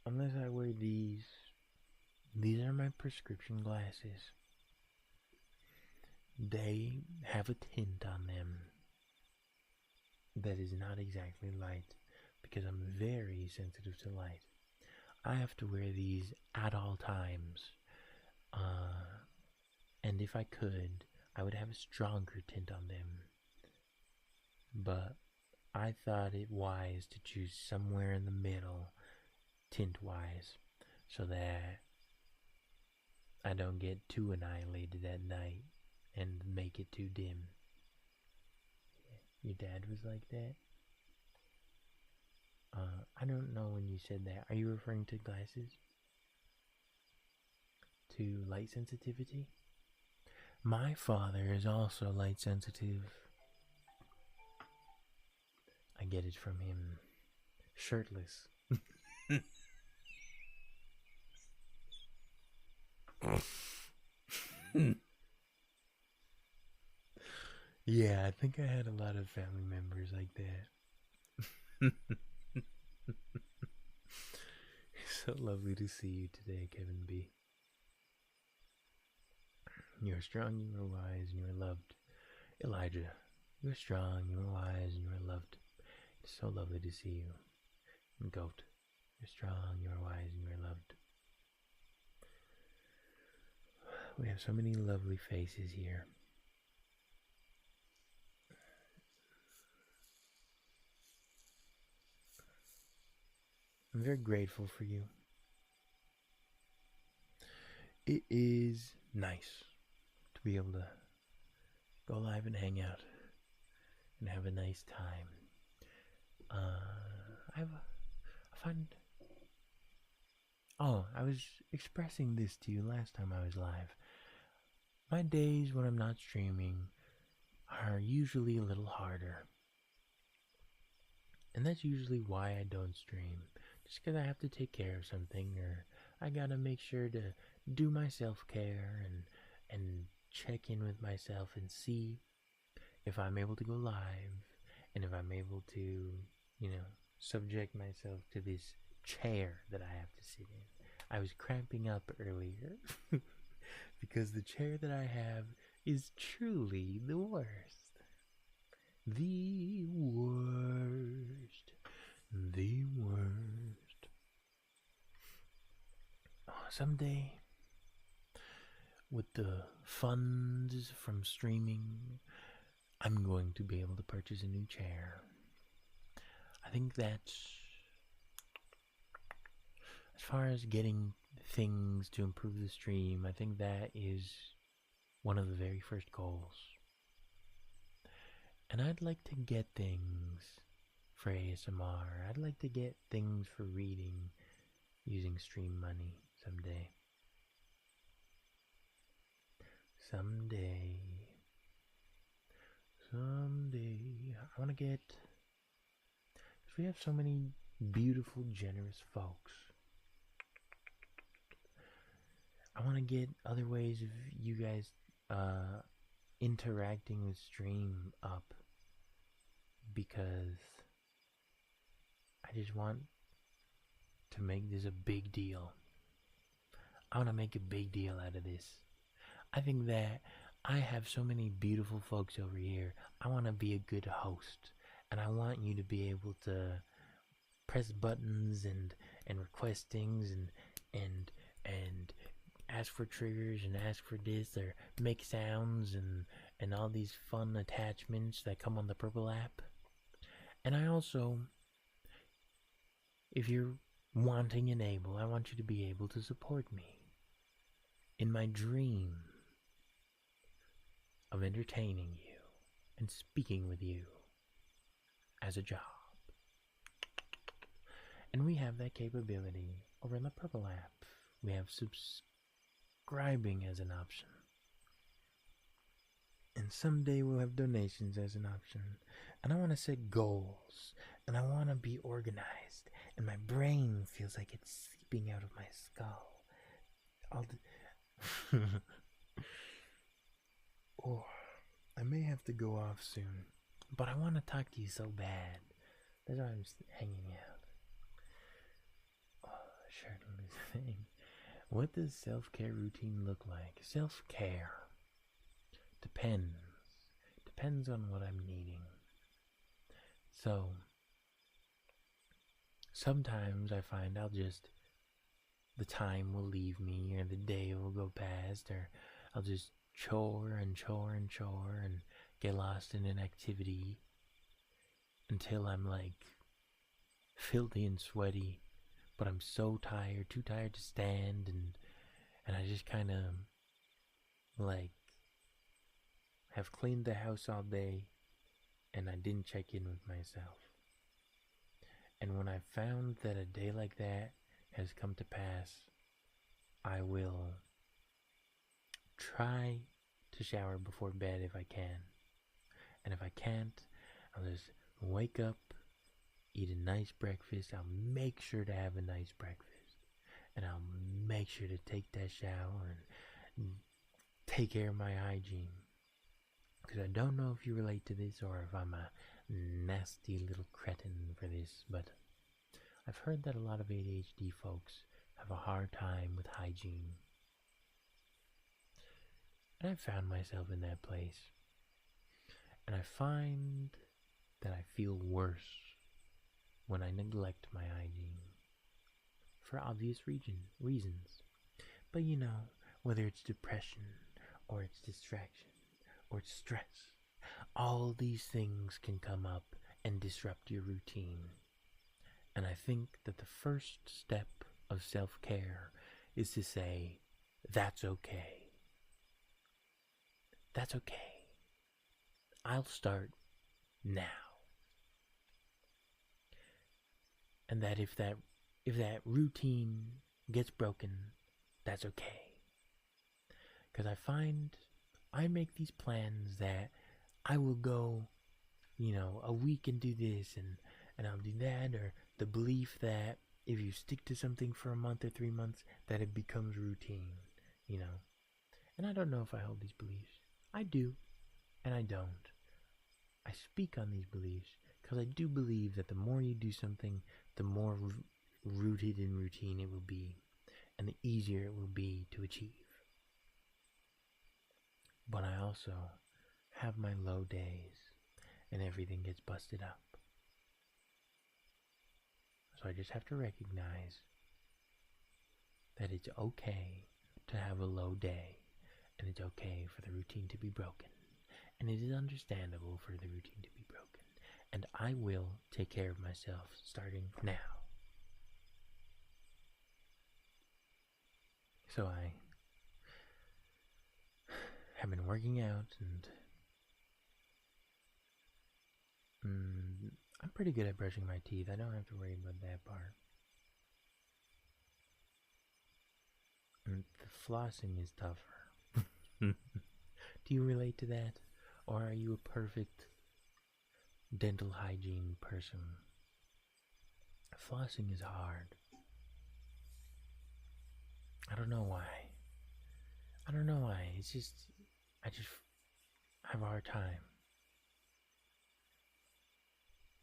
I wear these. These are my prescription glasses. They have a tint on them that is not exactly light because I'm very sensitive to light. I have to wear these at all times. And if I could, I would have a stronger tint on them. But I thought it wise to choose somewhere in the middle, tint-wise, so that I don't get too annihilated at night and make it too dim. Your dad was like that? I don't know when you said that. Are you referring to glasses? To light sensitivity? My father is also light sensitive. I get it from him. Shirtless. Yeah, I think I had a lot of family members like that. It's so lovely to see you today, Kevin B. You are strong, you are wise, and you are loved. Elijah, you are strong, you are wise, and you are loved. So lovely to see you. And Goat, you're strong, you're wise, and you're loved. We have so many lovely faces here. I'm very grateful for you. It is nice to be able to go live and hang out and have a nice time. I was expressing this to you last time I was live. My days when I'm not streaming are usually a little harder. And that's usually why I don't stream. Just because I have to take care of something, or I gotta make sure to do my self-care and check in with myself and see if I'm able to go live and if I'm able to, subject myself to this chair that I have to sit in. I was cramping up earlier because the chair that I have is truly the worst. The worst. The worst. Someday, with the funds from streaming, I'm going to be able to purchase a new chair. I think that's, as far as getting things to improve the stream, I think that is one of the very first goals. And I'd like to get things for ASMR. I'd like to get things for reading using stream money someday. Someday. I want to get, because we have so many beautiful, generous folks. I want to get other ways of you guys interacting with stream up, because I just want to make this a big deal. I want to make a big deal out of this. I think that I have so many beautiful folks over here. I want to be a good host, and I want you to be able to press buttons and request things and ask for triggers and ask for this, or make sounds and all these fun attachments that come on the Purple app. And I also, if you're wanting and able, I want you to be able to support me in my dream of entertaining you and speaking with you as a job. And we have that capability over in the Purple app. We have subscribing as an option. And someday we'll have donations as an option. And I want to set goals. And I want to be organized. And my brain feels like it's seeping out of my skull. Oh, I may have to go off soon. But I want to talk to you so bad. That's why I'm hanging out. Oh, shirtless thing. What does self-care routine look like? Self-care depends on what I'm needing. So sometimes I find the time will leave me, or the day will go past, or I'll just chore and get lost in an activity until I'm like filthy and sweaty, but I'm so tired, too tired to stand, and I just kind of like have cleaned the house all day and I didn't check in with myself. And when I found that a day like that has come to pass, I will try to shower before bed if I can. And if I can't, I'll just wake up, eat a nice breakfast. I'll make sure to have a nice breakfast. And I'll make sure to take that shower and take care of my hygiene. Because I don't know if you relate to this or if I'm a nasty little cretin for this, but I've heard that a lot of ADHD folks have a hard time with hygiene. And I found myself in that place. And I find that I feel worse when I neglect my hygiene for obvious reasons. But whether it's depression or it's distraction or it's stress, all these things can come up and disrupt your routine. And I think that the first step of self-care is to say, that's okay. That's okay. I'll start now. And that if that routine gets broken, that's okay. Because I find I make these plans that I will go, a week and do this and I'll do that, or the belief that if you stick to something for a month or 3 months, that it becomes routine, And I don't know if I hold these beliefs. I do, and I don't. I speak on these beliefs because I do believe that the more you do something, the more rooted in routine it will be, and the easier it will be to achieve. But I also have my low days, and everything gets busted up. So I just have to recognize that it's okay to have a low day, and it's okay for the routine to be broken, and it is understandable for the routine to be broken, and I will take care of myself starting now. So I have been working out, and I'm pretty good at brushing my teeth. I don't have to worry about that part. And the flossing is tougher. Do you relate to that? Or are you a perfect dental hygiene person? Flossing is hard. I don't know why. It's just, I just have a hard time.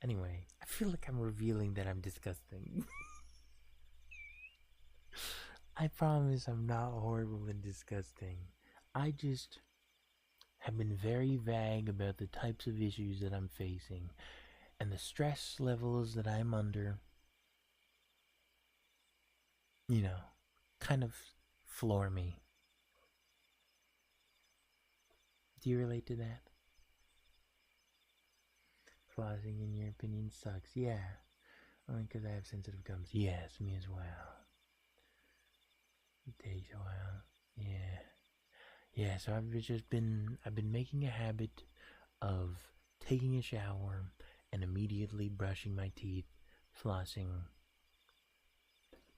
Anyway, I feel like I'm revealing that I'm disgusting. I promise I'm not horrible and disgusting. I just have been very vague about the types of issues that I'm facing and the stress levels that I'm under. Kind of floor me. Do you relate to that? Flossing, in your opinion, sucks. Yeah. Only because I have sensitive gums. Yes, me as well. It takes a while. Yeah. Yeah, so I've been making a habit of taking a shower and immediately brushing my teeth, flossing,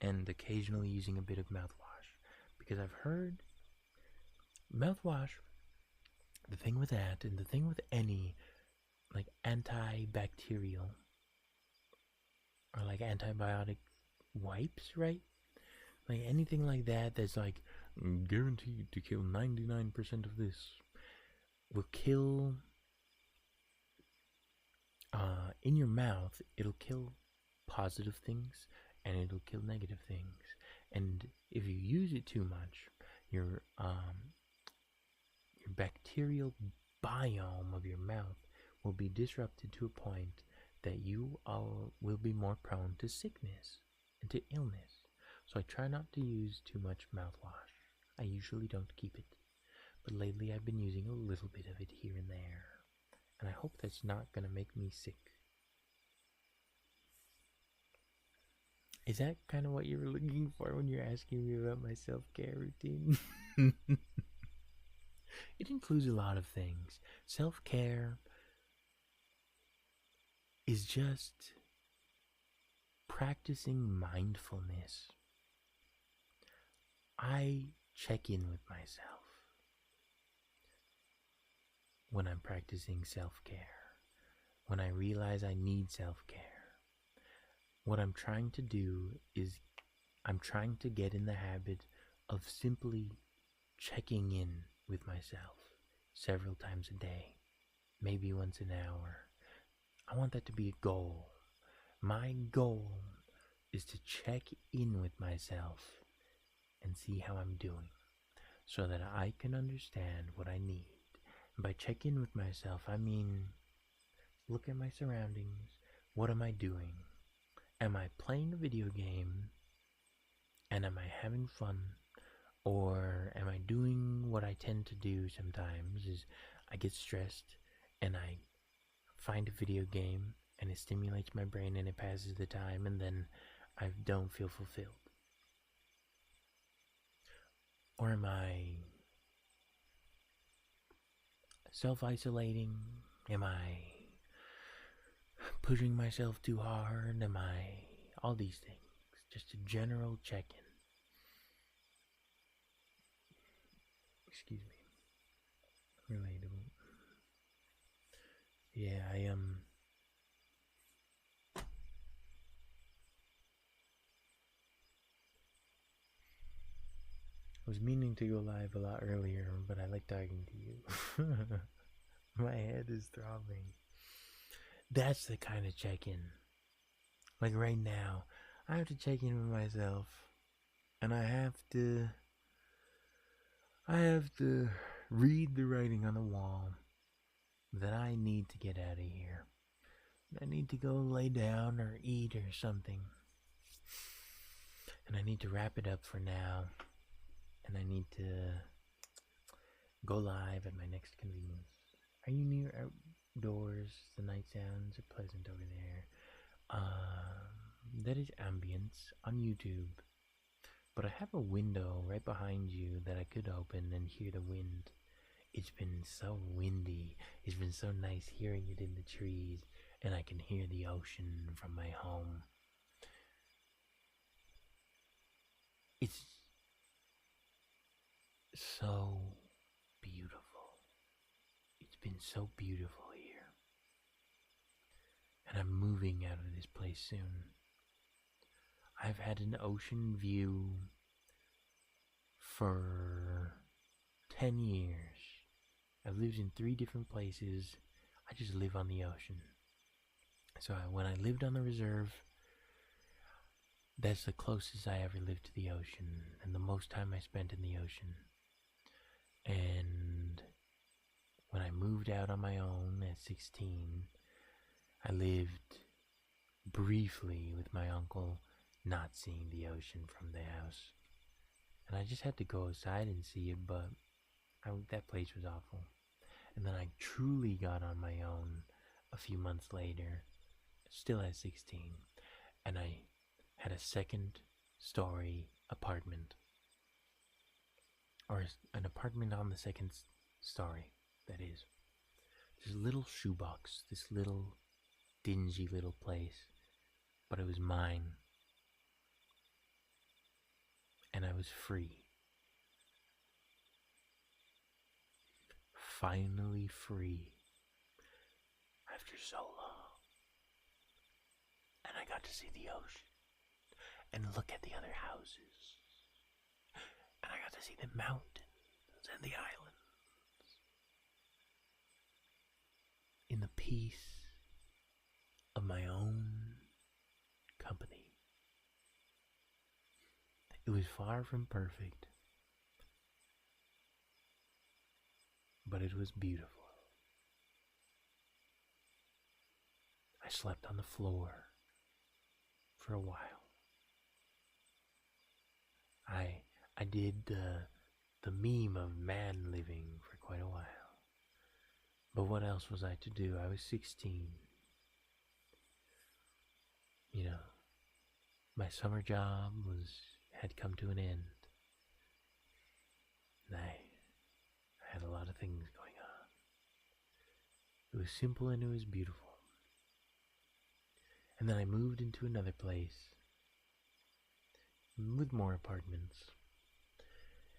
and occasionally using a bit of mouthwash. Because I've heard mouthwash, the thing with that, and the thing with any like antibacterial or like antibiotic wipes, right? Like anything like that that's like guaranteed to kill 99% of this will kill in your mouth. It'll kill positive things and it'll kill negative things. And if you use it too much, your bacterial biome of your mouth will be disrupted to a point that you will be more prone to sickness and to illness. So I try not to use too much mouthwash. I usually don't keep it, but lately I've been using a little bit of it here and there, and I hope that's not gonna make me sick. Is that kind of what you were looking for when you're asking me about my self-care routine? It includes a lot of things. Self-care is just practicing mindfulness. I check in with myself when I'm practicing self-care, when I realize I need self-care. What I'm trying to do is I'm trying to get in the habit of simply checking in with myself several times a day, maybe once an hour. I want that to be a goal. My goal is to check in with myself and see how I'm doing so that I can understand what I need. And by check in with myself, I mean look at my surroundings. What am I doing? am I playing a video game and am I having fun? Or am I doing what I tend to do sometimes is I get stressed and I find a video game and it stimulates my brain and it passes the time and then I don't feel fulfilled? Or am I self-isolating? Am I pushing myself too hard? Am I all these things? Just a general check-in. Excuse me. Relatable. Yeah, I was meaning to go live a lot earlier, but I like talking to you. My head is throbbing. That's the kind of check-in. Like right now, I have to check in with myself, and I have to read the writing on the wall that I need to get out of here. I need to go lay down or eat or something. And I need to wrap it up for now. And I need to go live at my next convenience. Are you near outdoors? The night sounds are pleasant over there. That is ambience on YouTube. But I have a window right behind you that I could open and hear the wind. It's been so windy. It's been so nice hearing it in the trees, and I can hear the ocean from my home. It's so beautiful. It's been so beautiful here. And I'm moving out of this place soon. I've had an ocean view for 10 years. I've lived in 3 different places. I just live on the ocean. So when I lived on the reserve, that's the closest I ever lived to the ocean and the most time I spent in the ocean. And when I moved out on my own at 16, I lived briefly with my uncle, not seeing the ocean from the house. And I just had to go outside and see it, but that place was awful. And then I truly got on my own a few months later, still at 16, and I had a second-story apartment, or an apartment on the second story, that is. This little shoebox, this little dingy little place, but it was mine, and I was free. Finally free after so long. And I got to see the ocean and look at the other houses. And I got to see the mountains and the islands in the peace of my own company. It was far from perfect, but it was beautiful. I slept on the floor for a while. I did the meme of man living for quite a while. But what else was I to do? I was 16. You know, my summer job had come to an end. And I had a lot of things going on. It was simple and it was beautiful. And then I moved into another place with more apartments.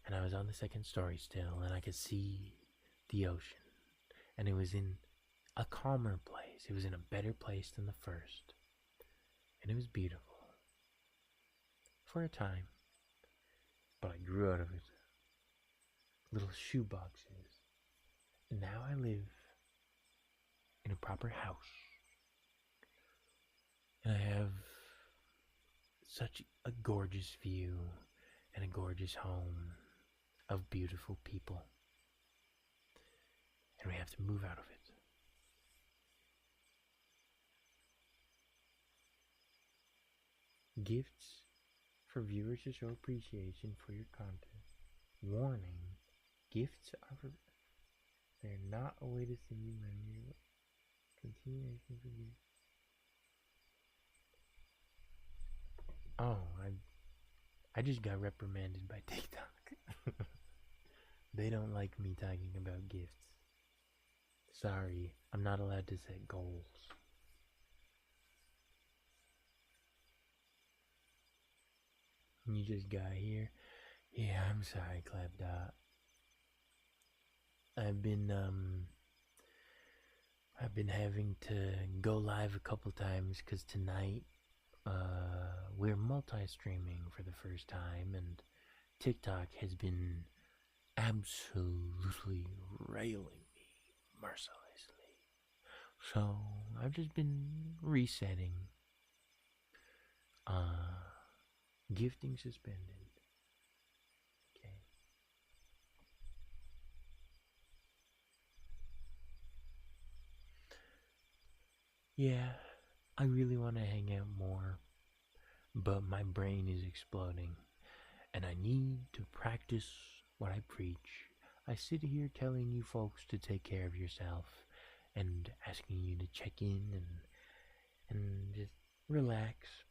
And I was on the second story still, and I could see the ocean. And it was in a calmer place. It was in a better place than the first. And it was beautiful. For a time. But I grew out of it. Little shoe boxes. And now I live in a proper house. And I have such a gorgeous view and a gorgeous home of beautiful people. And we have to move out of it. Gifts for viewers to show appreciation for your content. Warning, gifts are for... They're not a way to send you money. Continuation for gifts. Oh, I just got reprimanded by TikTok. They don't like me talking about gifts. Sorry, I'm not allowed to set goals. You just got here? Yeah, I'm sorry, Clapdot. I've been having to go live a couple times because tonight we're multi-streaming for the first time, and TikTok has been absolutely railing me mercilessly. So I've just been resetting. Gifting suspended. Okay. Yeah, I really want to hang out more, but my brain is exploding, and I need to practice what I preach. I sit here telling you folks to take care of yourself and asking you to check in and just relax.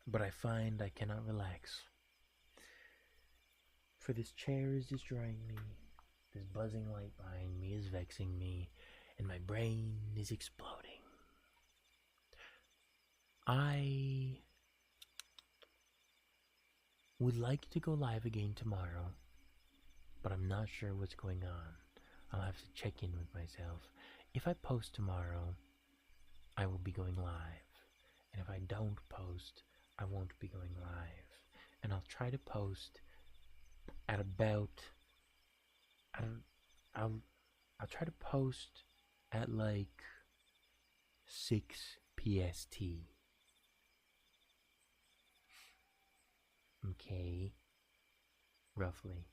But I find I cannot relax. For this chair is destroying me, this buzzing light behind me is vexing me, and my brain is exploding. I would like to go live again tomorrow, but I'm not sure what's going on. I'll have to check in with myself. If I post tomorrow, I will be going live. And if I don't post, I won't be going live. And I'll try to post at about... I'll try to post at like 6 PST. Okay. Roughly.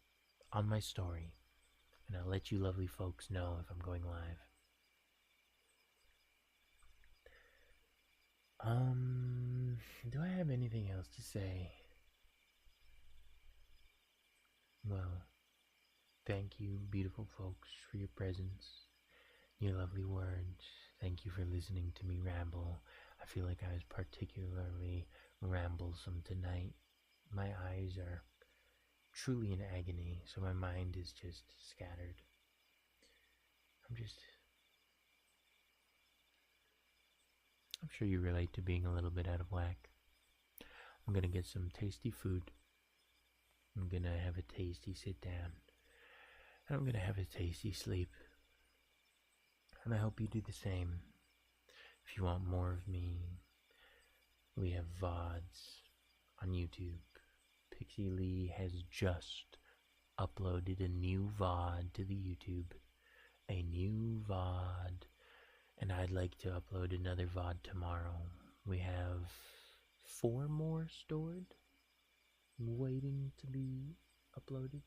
On my story. And I'll let you lovely folks know if I'm going live. Do I have anything else to say? Well, thank you, beautiful folks, for your presence, your lovely words. Thank you for listening to me ramble. I feel like I was particularly ramblesome tonight. My eyes are truly in agony, so my mind is just scattered. I'm sure you relate to being a little bit out of whack. I'm gonna get some tasty food. I'm gonna have a tasty sit down. And I'm gonna have a tasty sleep. And I hope you do the same. If you want more of me, we have VODs on YouTube. Pixie Lee has just uploaded a new VOD to the YouTube. A new VOD. And I'd like to upload another VOD tomorrow. We have 4 more stored, waiting to be uploaded.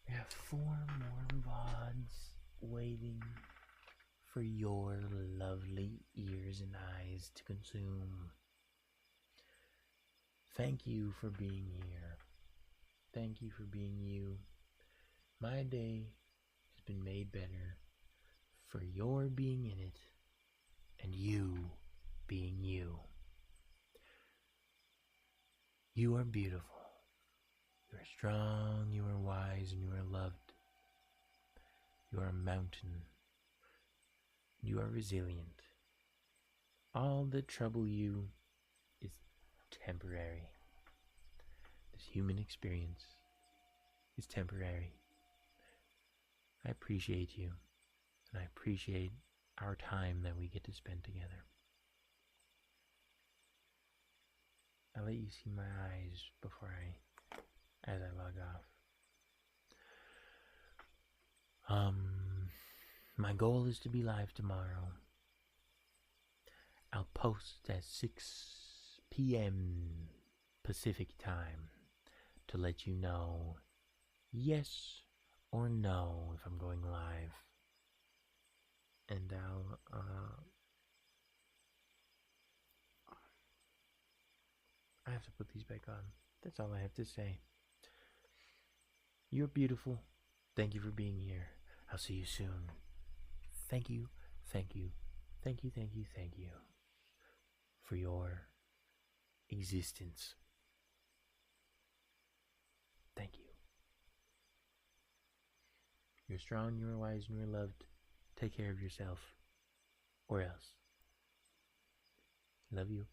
We have 4 more VODs waiting for your lovely ears and eyes to consume. Thank you for being here. Thank you for being you. My day has been made better for your being in it and you being you. You are beautiful. You are strong, you are wise, and you are loved. You are a mountain. You are resilient. All that trouble you is temporary. This human experience is temporary. I appreciate you, and I appreciate our time that we get to spend together. I'll let you see my eyes as I log off. My goal is to be live tomorrow. I'll post at 6 p.m. Pacific time to let you know yes or no if I'm going live. And I have to put these back on. That's all I have to say. You're beautiful. Thank you for being here. I'll see you soon. Thank you, thank you, thank you, thank you, thank you for your existence. Thank you. You're strong, you're wise, and you're loved. Take care of yourself. Or else. Love you.